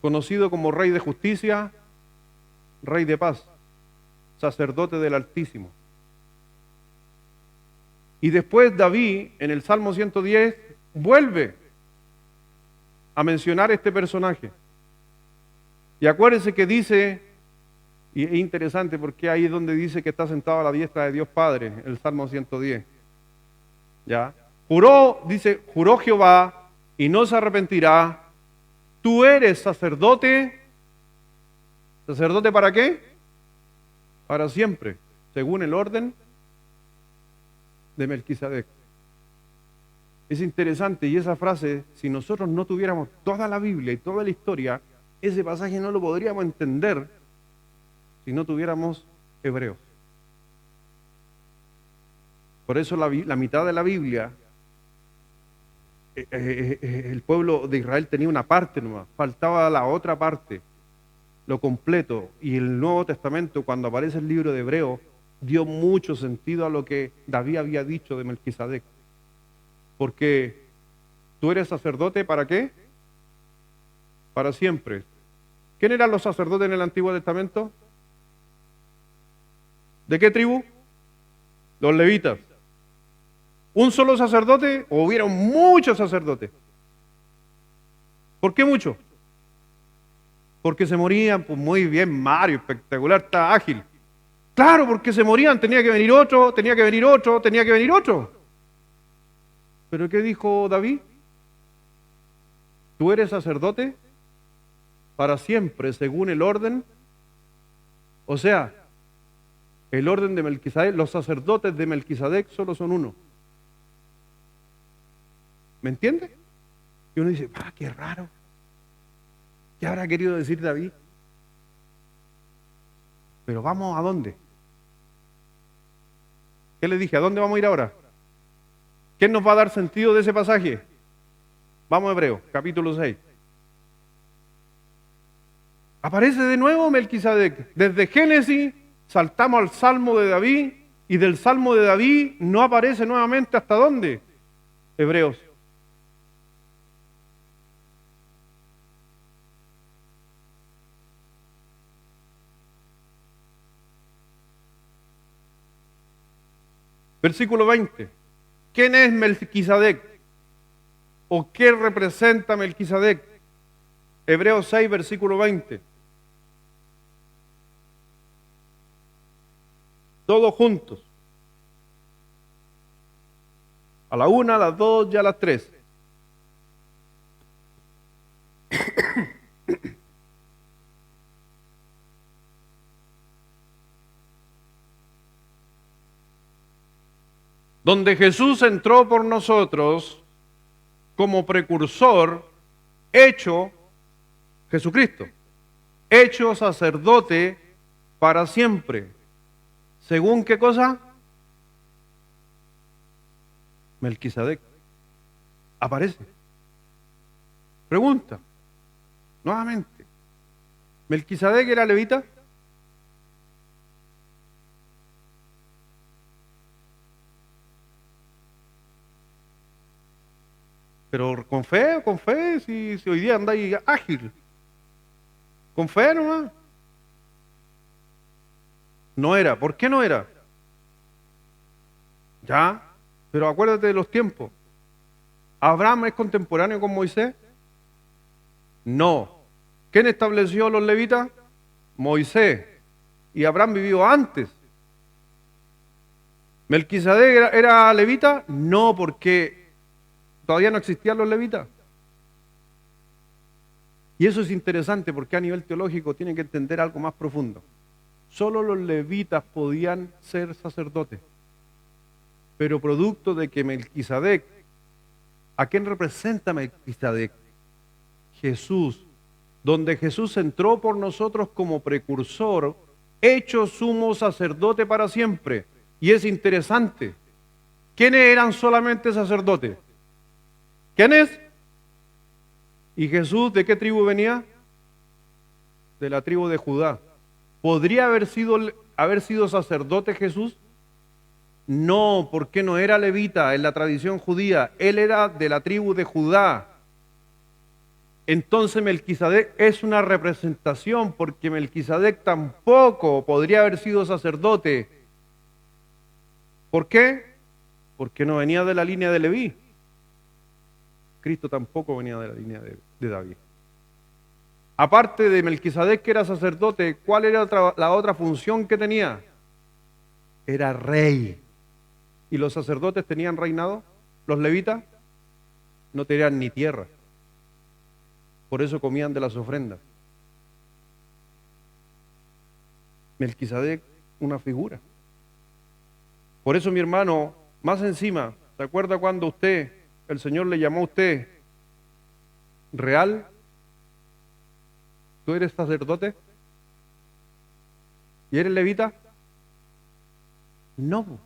conocido como Rey de Justicia, Rey de Paz, sacerdote del Altísimo. Y después David, en el Salmo 110, vuelve a mencionar este personaje. Y acuérdense que dice, y es interesante porque ahí es donde dice que está sentado a la diestra de Dios Padre, el Salmo 110. ¿Ya? Juró Jehová y no se arrepentirá. Tú eres sacerdote. ¿Sacerdote para qué? Para siempre, según el orden de Melquisedec. Es interesante, y esa frase, si nosotros no tuviéramos toda la Biblia y toda la historia, ese pasaje no lo podríamos entender si no tuviéramos Hebreos. Por eso la mitad de la Biblia, el pueblo de Israel tenía una parte nomás, faltaba la otra parte, lo completo. Y el Nuevo Testamento, cuando aparece el libro de Hebreos, dio mucho sentido a lo que David había dicho de Melquisedec. Porque tú eres sacerdote, ¿para qué? Para siempre. ¿Quién eran los sacerdotes en el Antiguo Testamento? ¿De qué tribu? Los levitas. ¿Un solo sacerdote o hubieron muchos sacerdotes? ¿Por qué muchos? Porque se morían. Pues muy bien, Mario, espectacular, está ágil. Claro, porque se morían, tenía que venir otro, tenía que venir otro, tenía que venir otro. ¿Pero qué dijo David? Tú eres sacerdote para siempre, según el orden. O sea, el orden de Melquisedec, los sacerdotes de Melquisedec solo son uno. ¿Me entiende? Y uno dice, qué raro. ¿Qué habrá querido decir David? Pero vamos, ¿a dónde? ¿Qué le dije? ¿A dónde vamos a ir ahora? ¿Quién nos va a dar sentido de ese pasaje? Vamos a Hebreos, capítulo 6. Aparece de nuevo Melquisedec. Desde Génesis saltamos al Salmo de David y del Salmo de David no aparece nuevamente ¿hasta dónde? Hebreos. Versículo 20. ¿Quién es Melquisedec? ¿O qué representa Melquisedec? Hebreos 6, versículo 20. Todos juntos. A la una, a las dos y a las tres. Donde Jesús entró por nosotros como precursor, hecho Jesucristo, hecho sacerdote para siempre. ¿Según qué cosa? Melquisedec. Aparece. Pregunta. Nuevamente. ¿Melquisedec era levita? Pero con fe, si hoy día andáis ágil. Con fe nomás. No era. ¿Por qué no era? Ya, pero acuérdate de los tiempos. ¿Abraham es contemporáneo con Moisés? No. ¿Quién estableció los levitas? Moisés. Y Abraham vivió antes. ¿Melquisedec era levita? No, porque todavía no existían los levitas. Y eso es interesante porque a nivel teológico tienen que entender algo más profundo. Solo los levitas podían ser sacerdotes. Pero producto de que Melquisedec, ¿a quién representa Melquisedec? Jesús. Donde Jesús entró por nosotros como precursor, hecho sumo sacerdote para siempre. Y es interesante. ¿Quiénes eran solamente sacerdotes? ¿Quién es? ¿Y Jesús de qué tribu venía? De la tribu de Judá. ¿Podría haber sido sacerdote Jesús? No, porque no era levita en la tradición judía. Él era de la tribu de Judá. Entonces Melquisedec es una representación, porque Melquisedec tampoco podría haber sido sacerdote. ¿Por qué? Porque no venía de la línea de Leví. Cristo tampoco venía de la línea de David. Aparte de Melquisedec, que era sacerdote, ¿cuál era la otra función que tenía? Era rey. ¿Y los sacerdotes tenían reinado? ¿Los levitas? No tenían ni tierra. Por eso comían de las ofrendas. Melquisedec, una figura. Por eso, mi hermano, más encima, ¿se acuerda cuando el Señor le llamó a usted real? ¿Tú eres sacerdote? ¿Y eres levita? No.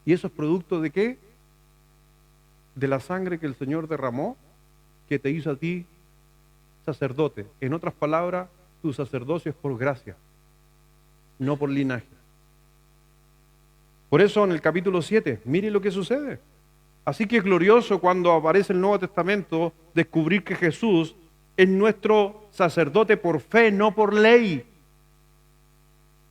¿Y eso es producto de qué? De la sangre que el Señor derramó, que te hizo a ti sacerdote. En otras palabras, tu sacerdocio es por gracia, no por linaje. Por eso en el capítulo 7, mire lo que sucede. Así que es glorioso cuando aparece el Nuevo Testamento descubrir que Jesús es nuestro sacerdote por fe, no por ley.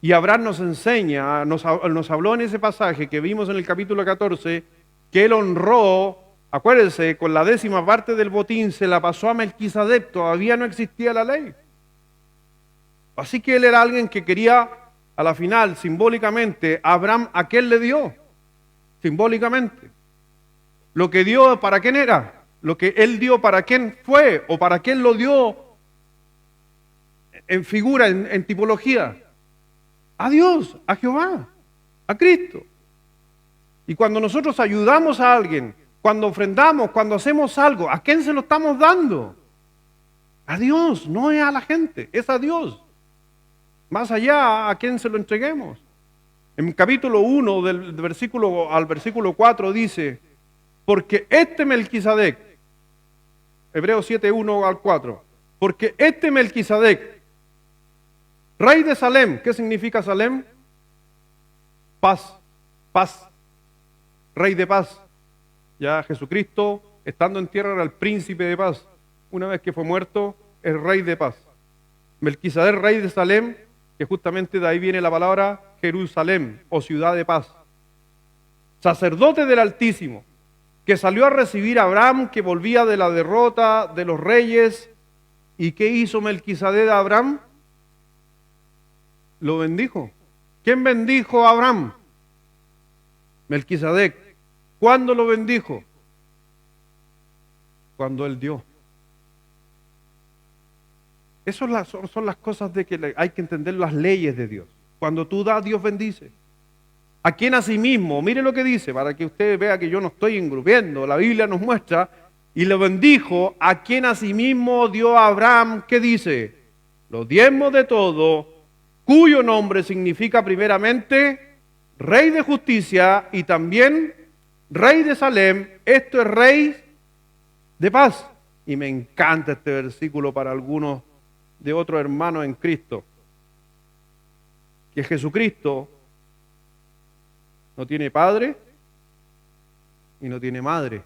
Y Abraham nos enseña, nos habló en ese pasaje que vimos en el capítulo 14, que él honró, acuérdense, con la 10ª parte del botín se la pasó a Melquisedec, todavía no existía la ley. Así que él era alguien que quería, a la final, simbólicamente, Abraham, ¿a quién le dio? Simbólicamente. Lo que dio, ¿para quién era? Lo que él dio, ¿para quién fue? ¿O para quién lo dio en figura, en tipología? A Dios, a Jehová, a Cristo. Y cuando nosotros ayudamos a alguien, cuando ofrendamos, cuando hacemos algo, ¿a quién se lo estamos dando? A Dios, no es a la gente, es a Dios. Más allá, ¿a quién se lo entreguemos? En capítulo 1, del versículo al versículo 4 dice, porque este Melquisedec, Hebreos 7, 1 al 4, porque este Melquisedec, rey de Salem, ¿qué significa Salem? Paz, paz, rey de paz. Ya Jesucristo, estando en tierra, era el príncipe de paz. Una vez que fue muerto, es rey de paz. Melquisedec, rey de Salem, que justamente de ahí viene la palabra Jerusalén, o ciudad de paz. Sacerdote del Altísimo, que salió a recibir a Abraham, que volvía de la derrota de los reyes. ¿Y qué hizo Melquisedec a Abraham? Lo bendijo. ¿Quién bendijo a Abraham? Melquisedec. ¿Cuándo lo bendijo? Cuando él dio. Esas son las cosas de que hay que entender las leyes de Dios. Cuando tú das, Dios bendice. ¿A quién a sí mismo? Mire lo que dice, para que usted vea que yo no estoy engrupiendo. La Biblia nos muestra, y lo bendijo a quien a sí mismo dio a Abraham, ¿qué dice? Los diezmos de todo, cuyo nombre significa primeramente Rey de Justicia y también Rey de Salem. Esto es Rey de Paz. Y me encanta este versículo para algunos de otros hermanos en Cristo. Que Jesucristo no tiene padre y no tiene madre.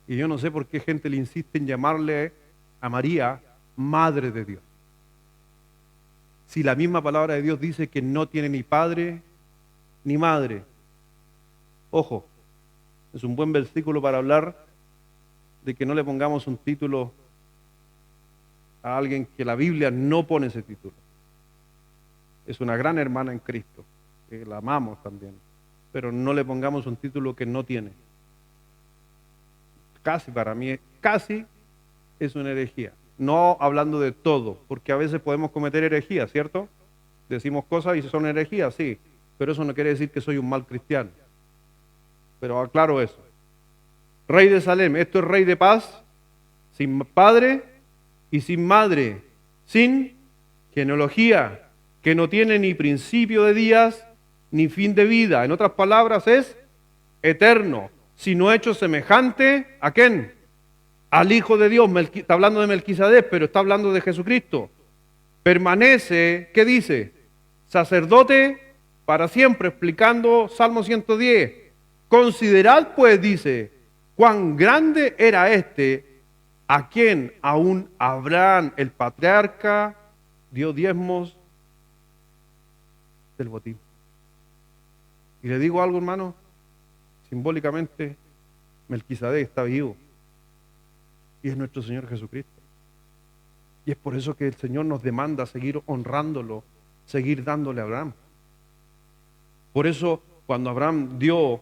Y yo no sé por qué gente le insiste en llamarle a María Madre de Dios. Si la misma palabra de Dios dice que no tiene ni padre ni madre. Ojo, es un buen versículo para hablar de que no le pongamos un título a alguien que la Biblia no pone ese título. Es una gran hermana en Cristo, que la amamos también, pero no le pongamos un título que no tiene. Casi, para mí, casi es una herejía. No hablando de todo, porque a veces podemos cometer herejías, ¿cierto? Decimos cosas y son herejías, sí, pero eso no quiere decir que soy un mal cristiano. Pero aclaro eso. Rey de Salem, esto es Rey de paz, sin padre y sin madre, sin genealogía, que no tiene ni principio de días ni fin de vida. En otras palabras, es eterno. sino hecho semejante ¿a quién? Al Hijo de Dios. Está hablando de Melquisedec, pero está hablando de Jesucristo. Permanece, ¿qué dice? Sacerdote para siempre, explicando Salmo 110. Considerad pues, dice, cuán grande era este, a quien aún Abraham, el patriarca, dio diezmos del botín. Y le digo algo, hermano, simbólicamente, Melquisedec está vivo. Y es nuestro Señor Jesucristo. Y es por eso que el Señor nos demanda seguir honrándolo, seguir dándole a Abraham. Por eso, cuando Abraham dio,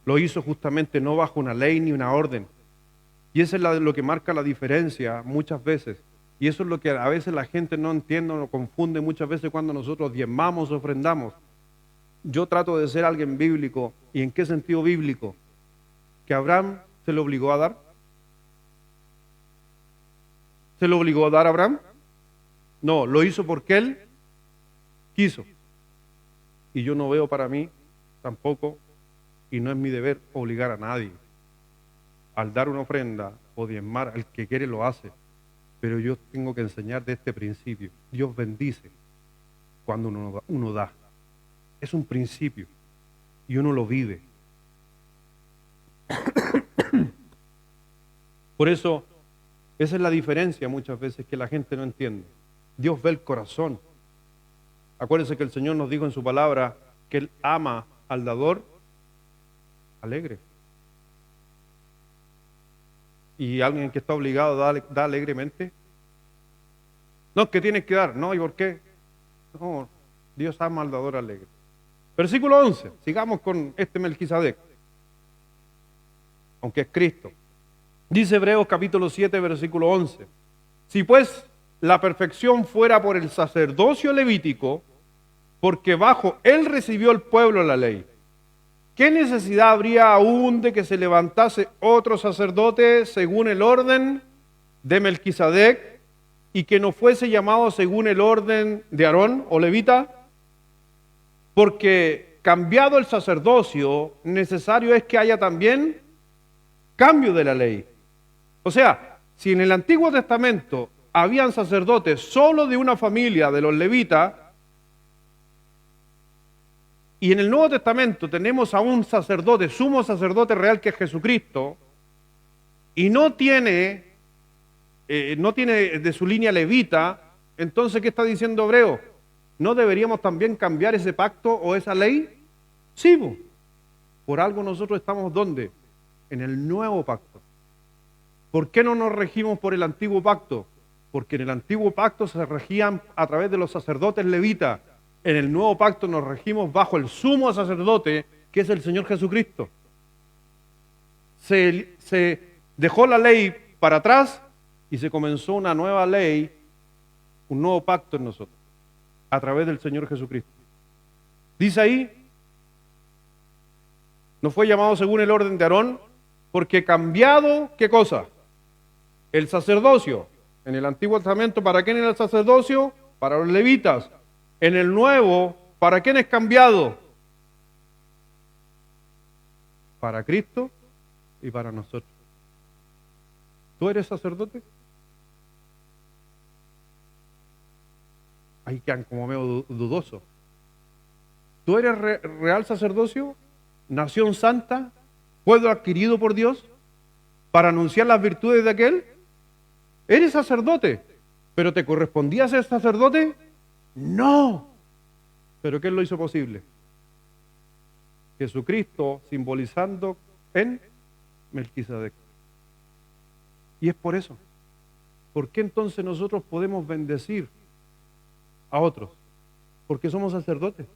lo hizo justamente no bajo una ley ni una orden. Y eso es lo que marca la diferencia muchas veces. Y eso es lo que a veces la gente no entiende o lo confunde muchas veces cuando nosotros diezmamos, ofrendamos. Yo trato de ser alguien bíblico. ¿Y en qué sentido bíblico? ¿Que Abraham se le obligó a dar? ¿Se le obligó a dar a Abraham? No, lo hizo porque él quiso. Y yo no veo para mí tampoco, y no es mi deber obligar a nadie. Al dar una ofrenda o diezmar, al que quiere lo hace. Pero yo tengo que enseñar de este principio. Dios bendice cuando uno da. Es un principio y uno lo vive. Por eso, esa es la diferencia muchas veces que la gente no entiende. Dios ve el corazón. Acuérdense que el Señor nos dijo en su palabra que Él ama al dador alegre. ¿Y alguien que está obligado da alegremente? No, es que tienes que dar. No, ¿y por qué? No, Dios ama al dador alegre. Versículo 11. Sigamos con este Melquisedec. Aunque es Cristo. Dice Hebreos capítulo 7, versículo 11. Si pues la perfección fuera por el sacerdocio levítico, porque bajo él recibió el pueblo la ley, ¿qué necesidad habría aún de que se levantase otro sacerdote según el orden de Melquisedec y que no fuese llamado según el orden de Aarón o levita? Porque cambiado el sacerdocio, necesario es que haya también cambio de la ley. O sea, si en el Antiguo Testamento habían sacerdotes solo de una familia de los levitas, y en el Nuevo Testamento tenemos a un sacerdote, sumo sacerdote real que es Jesucristo, y no tiene de su línea levita, entonces ¿qué está diciendo Hebreo? ¿No deberíamos también cambiar ese pacto o esa ley? Sí, por algo nosotros estamos ¿dónde? En el nuevo pacto. ¿Por qué no nos regimos por el antiguo pacto? Porque en el antiguo pacto se regían a través de los sacerdotes levitas. En el nuevo pacto nos regimos bajo el sumo sacerdote, que es el Señor Jesucristo. Se dejó la ley para atrás y se comenzó una nueva ley, un nuevo pacto en nosotros, a través del Señor Jesucristo. Dice ahí, no fue llamado según el orden de Aarón, porque cambiado, ¿qué cosa? El sacerdocio. En el Antiguo Testamento, ¿para quién era el sacerdocio? Para los levitas. En el Nuevo, ¿para quién es cambiado? Para Cristo y para nosotros. ¿Tú eres sacerdote? Ahí quedan como medio dudosos. ¿Tú eres real sacerdocio? ¿Nación santa? ¿Pueblo adquirido por Dios? ¿Para anunciar las virtudes de aquel? ¿Eres sacerdote? ¿Pero te correspondía ser sacerdote? No. ¿Pero quién lo hizo posible? Jesucristo simbolizando en Melquisedec. Y es por eso. ¿Por qué entonces nosotros podemos bendecir a otros? Porque somos sacerdotes.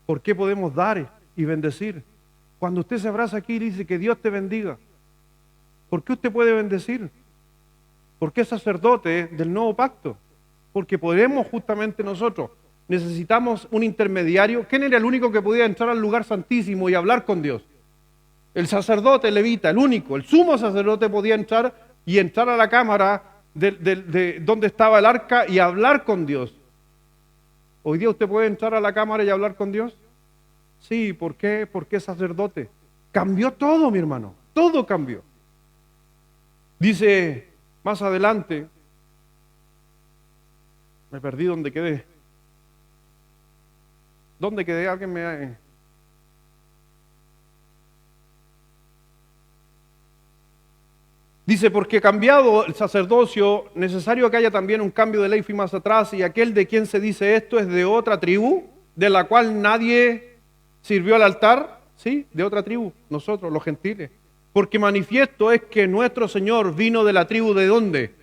¿Por qué podemos dar y bendecir? Cuando usted se abraza aquí y dice que Dios te bendiga, ¿por qué usted puede bendecir? Porque es sacerdote del nuevo pacto. Porque podemos justamente nosotros, necesitamos un intermediario. ¿Quién era el único que podía entrar al lugar santísimo y hablar con Dios? El sacerdote levita, el único, el sumo sacerdote podía entrar y entrar a la cámara de donde estaba el arca y hablar con Dios. ¿Hoy día usted puede entrar a la cámara y hablar con Dios? Sí, ¿por qué? ¿Por qué sacerdote? Cambió todo, mi hermano. Todo cambió. Dice más adelante, me perdí donde quedé. ¿Dónde quedé? Alguien me... Dice, porque cambiado el sacerdocio, necesario que haya también un cambio de ley, fui más atrás, y aquel de quien se dice esto es de otra tribu, de la cual nadie sirvió al altar, ¿sí? De otra tribu, nosotros, los gentiles. Porque manifiesto es que nuestro Señor vino de la tribu ¿de dónde?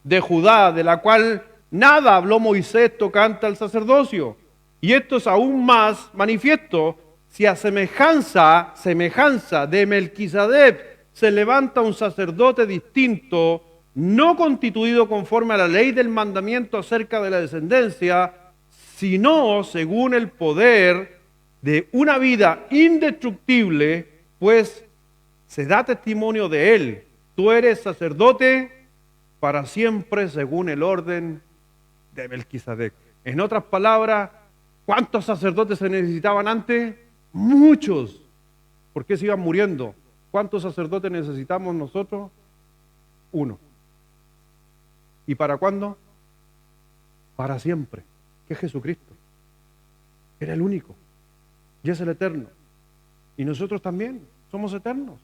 De Judá, de la cual nada habló Moisés tocante al sacerdocio. Y esto es aún más manifiesto si a semejanza de Melquisedec se levanta un sacerdote distinto, no constituido conforme a la ley del mandamiento acerca de la descendencia, sino según el poder de una vida indestructible, pues se da testimonio de él. Tú eres sacerdote para siempre según el orden de Melquisedec. En otras palabras, ¿cuántos sacerdotes se necesitaban antes? Muchos. ¿Por qué se iban muriendo? ¿Cuántos sacerdotes necesitamos nosotros? Uno. ¿Y para cuándo? Para siempre, que es Jesucristo. Era el único. Y es el eterno. Y nosotros también somos eternos.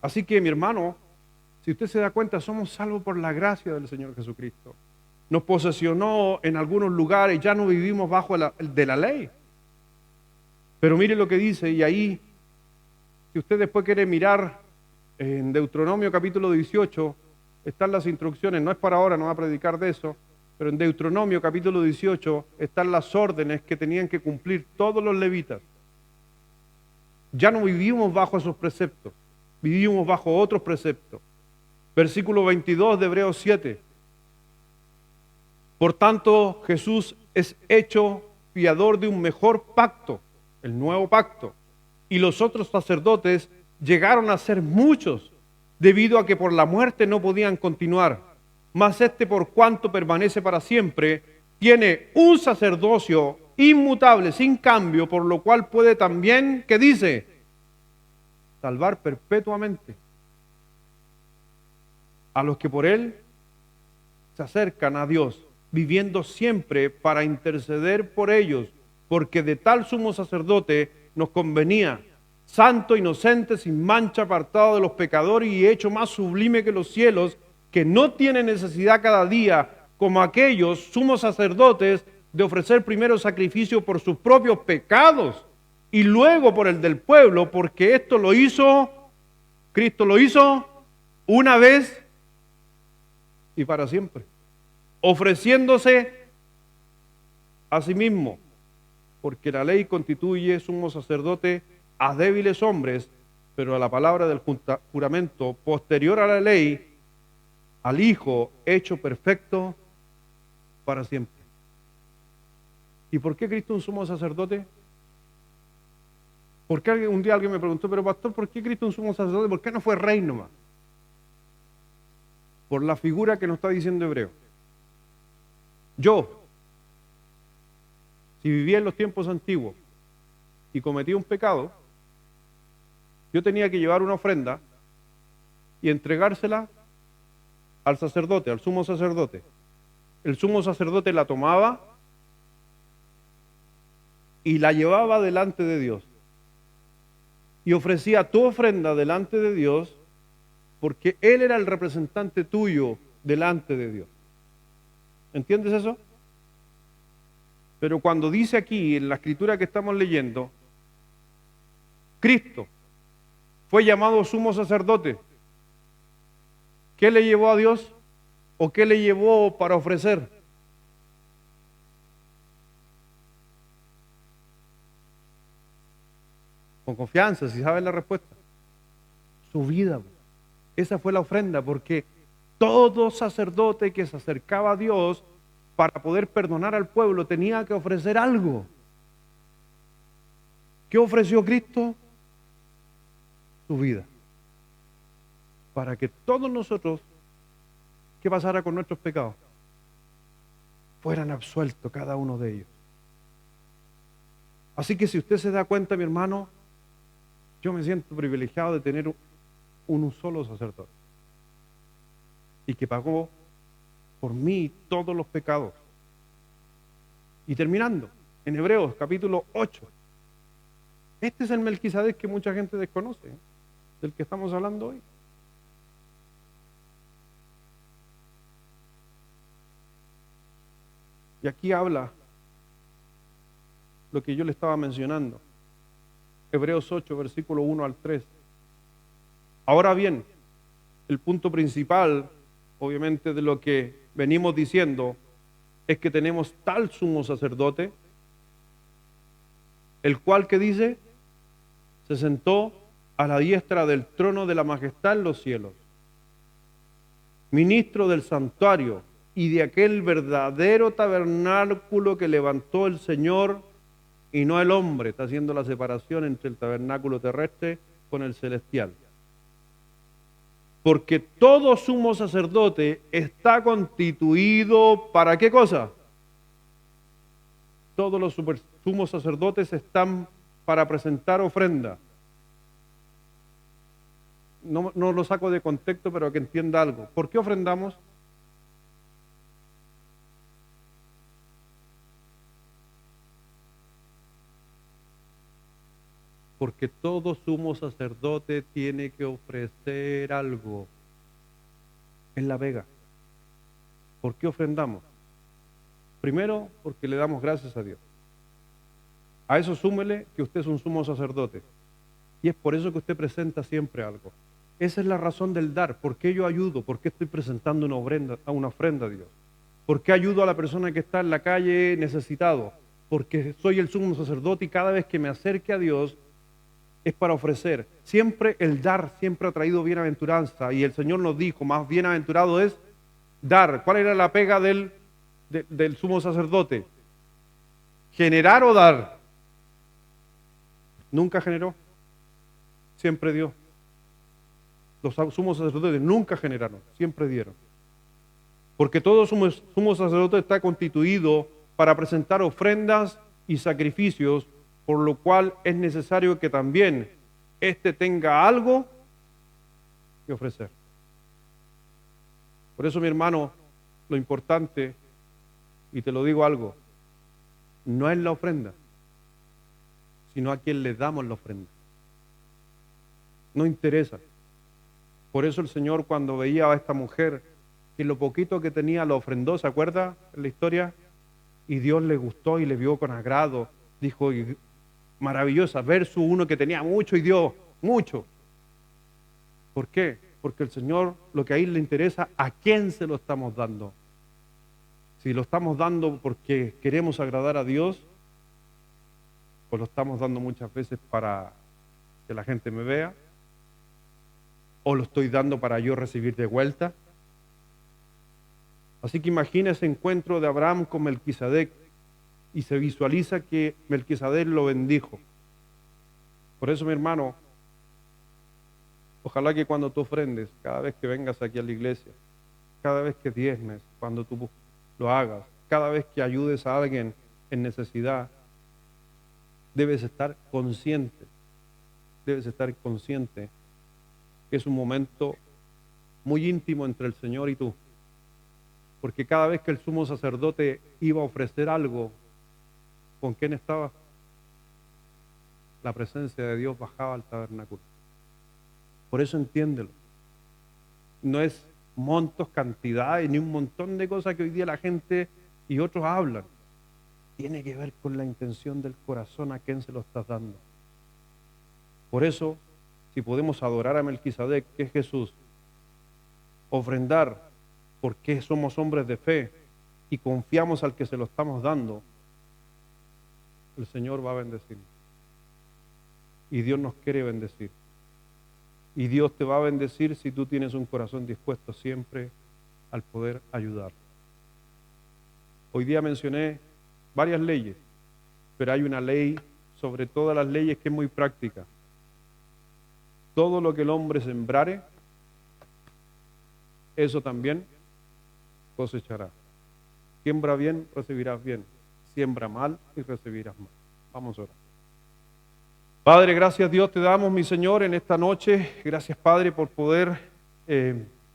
Así que, mi hermano, si usted se da cuenta, somos salvos por la gracia del Señor Jesucristo. Nos posesionó en algunos lugares, ya no vivimos bajo de la ley. Pero mire lo que dice, y ahí, si usted después quiere mirar en Deuteronomio capítulo 18, están las instrucciones, no es para ahora, no va a predicar de eso, pero en Deuteronomio capítulo 18 están las órdenes que tenían que cumplir todos los levitas. Ya no vivimos bajo esos preceptos, vivimos bajo otros preceptos. Versículo 22 de Hebreos 7. Por tanto, Jesús es hecho fiador de un mejor pacto, el nuevo pacto, y los otros sacerdotes llegaron a ser muchos, debido a que por la muerte no podían continuar. Mas este, por cuanto permanece para siempre, tiene un sacerdocio inmutable, sin cambio, por lo cual puede también, ¿qué dice? Salvar perpetuamente a los que por él se acercan a Dios, viviendo siempre para interceder por ellos, porque de tal sumo sacerdote nos convenía, santo, inocente, sin mancha, apartado de los pecadores y hecho más sublime que los cielos, que no tiene necesidad cada día, como aquellos sumos sacerdotes, de ofrecer primero sacrificio por sus propios pecados y luego por el del pueblo, porque esto lo hizo, Cristo lo hizo una vez y para siempre, ofreciéndose a sí mismo, porque la ley constituye sumo sacerdote a débiles hombres, pero a la palabra del juramento posterior a la ley, al Hijo hecho perfecto para siempre. ¿Y por qué Cristo es un sumo sacerdote? ¿Por qué un día alguien me preguntó, pero pastor, ¿por qué Cristo es un sumo sacerdote? ¿Por qué no fue rey nomás? Por la figura que nos está diciendo Hebreo. Yo, si vivía en los tiempos antiguos y cometí un pecado, yo tenía que llevar una ofrenda y entregársela al sacerdote, al sumo sacerdote. El sumo sacerdote la tomaba y la llevaba delante de Dios. Y ofrecía tu ofrenda delante de Dios porque Él era el representante tuyo delante de Dios. ¿Entiendes eso? Pero cuando dice aquí, en la escritura que estamos leyendo, Cristo fue llamado sumo sacerdote, ¿qué le llevó a Dios? ¿O qué le llevó para ofrecer? Con confianza, si sabes la respuesta. Su vida. Esa fue la ofrenda, porque todo sacerdote que se acercaba a Dios para poder perdonar al pueblo tenía que ofrecer algo. ¿Qué ofreció Cristo? Su vida. Para que todos nosotros, ¿qué pasara con nuestros pecados? Fueran absueltos cada uno de ellos. Así que si usted se da cuenta, mi hermano, yo me siento privilegiado de tener un solo sacerdote y que pagó por mí todos los pecados. Y terminando, en Hebreos capítulo 8, este es el Melquisedec que mucha gente desconoce, del que estamos hablando hoy. Y aquí habla lo que yo le estaba mencionando. Hebreos 8, versículo 1 al 3. Ahora bien, el punto principal, obviamente, de lo que venimos diciendo, es que tenemos tal sumo sacerdote, el cual, que dice, se sentó a la diestra del trono de la majestad en los cielos, ministro del santuario y de aquel verdadero tabernáculo que levantó el Señor y no el hombre. Está haciendo la separación entre el tabernáculo terrestre con el celestial. Porque todo sumo sacerdote está constituido ¿para qué cosa? Todos los sumos sacerdotes están para presentar ofrenda. No lo saco de contexto, pero que entienda algo. ¿Por qué ofrendamos? Porque todo sumo sacerdote tiene que ofrecer algo. Es la vega. ¿Por qué ofrendamos? Primero, porque le damos gracias a Dios. A eso súmele que usted es un sumo sacerdote. Y es por eso que usted presenta siempre algo. Esa es la razón del dar. ¿Por qué yo ayudo? ¿Por qué estoy presentando una ofrenda a Dios? ¿Por qué ayudo a la persona que está en la calle necesitado? Porque soy el sumo sacerdote y cada vez que me acerque a Dios es para ofrecer. Siempre el dar siempre ha traído bienaventuranza y el Señor nos dijo, más bienaventurado es dar. ¿Cuál era la pega del sumo sacerdote? ¿Generar o dar? Nunca generó, siempre dio. Los sumos sacerdotes nunca generaron, siempre dieron. Porque todo sumo sacerdote está constituido para presentar ofrendas y sacrificios, por lo cual es necesario que también éste tenga algo que ofrecer. Por eso, mi hermano, lo importante, y te lo digo algo, no es la ofrenda, sino a quien le damos la ofrenda. No interesa. Por eso el Señor, cuando veía a esta mujer, que lo poquito que tenía lo ofrendó, ¿se acuerda en la historia? Y Dios le gustó y le vio con agrado. Dijo, maravillosa, versus uno que tenía mucho y dio mucho. ¿Por qué? Porque el Señor, lo que a él le interesa, ¿a quién se lo estamos dando? Si lo estamos dando porque queremos agradar a Dios, o lo estamos dando muchas veces para que la gente me vea, o lo estoy dando para yo recibir de vuelta. Así que imagina ese encuentro de Abraham con Melquisedec y se visualiza que Melquisedec lo bendijo. Por eso, mi hermano, ojalá que cuando tú ofrendes, cada vez que vengas aquí a la iglesia, cada vez que diezmes, cuando tú lo hagas, cada vez que ayudes a alguien en necesidad, debes estar consciente que es un momento muy íntimo entre el Señor y tú. Porque cada vez que el sumo sacerdote iba a ofrecer algo, ¿con quién estaba? La presencia de Dios bajaba al tabernáculo. Por eso entiéndelo. No es montos, cantidades, ni un montón de cosas que hoy día la gente y otros hablan. Tiene que ver con la intención del corazón a quién se lo estás dando. Por eso, si podemos adorar a Melquisedec, que es Jesús, ofrendar porque somos hombres de fe y confiamos al que se lo estamos dando, el Señor va a bendecir. Y Dios nos quiere bendecir. Y Dios te va a bendecir si tú tienes un corazón dispuesto siempre al poder ayudar. Hoy día mencioné varias leyes, pero hay una ley sobre todas las leyes que es muy práctica. Todo lo que el hombre sembrare, eso también cosechará. Siembra bien, recibirás bien. Siembra mal y recibirás mal. Vamos a orar. Padre, gracias Dios te damos, mi Señor, en esta noche. Gracias, Padre, por poder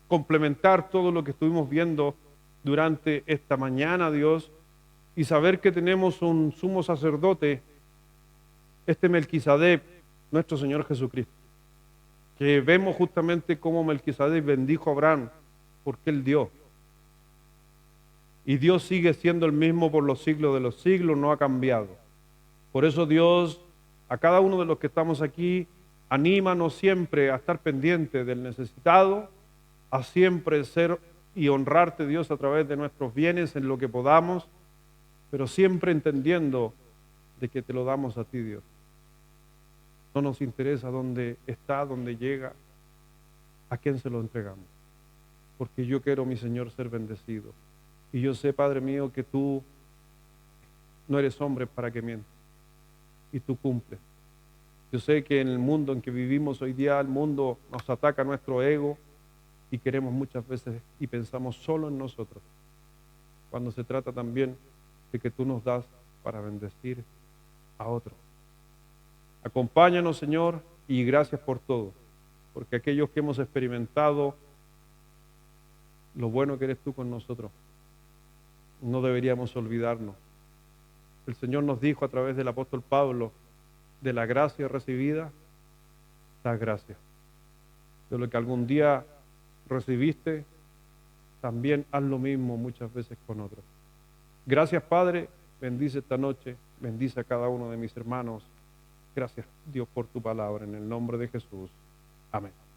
complementar todo lo que estuvimos viendo durante esta mañana, Dios, y saber que tenemos un sumo sacerdote, este Melquisedec, nuestro Señor Jesucristo, que vemos justamente cómo Melquisedec bendijo a Abraham, porque él dio. Y Dios sigue siendo el mismo por los siglos de los siglos, no ha cambiado. Por eso Dios, a cada uno de los que estamos aquí, anímanos siempre a estar pendiente del necesitado, a siempre ser y honrarte, Dios, a través de nuestros bienes en lo que podamos, pero siempre entendiendo de que te lo damos a ti, Dios. No nos interesa dónde está, dónde llega, a quién se lo entregamos. Porque yo quiero, mi Señor, ser bendecido. Y yo sé, Padre mío, que tú no eres hombre para que mientas. Y tú cumples. Yo sé que en el mundo en que vivimos hoy día, el mundo nos ataca nuestro ego y queremos muchas veces y pensamos solo en nosotros, cuando se trata también de que tú nos das para bendecir a otros. Acompáñanos, Señor, y gracias por todo, porque aquellos que hemos experimentado lo bueno que eres tú con nosotros, no deberíamos olvidarnos. El Señor nos dijo a través del apóstol Pablo, de la gracia recibida, da gracias. De lo que algún día recibiste, también haz lo mismo muchas veces con otros. Gracias, Padre, bendice esta noche, bendice a cada uno de mis hermanos. Gracias, Dios, por tu palabra, en el nombre de Jesús. Amén.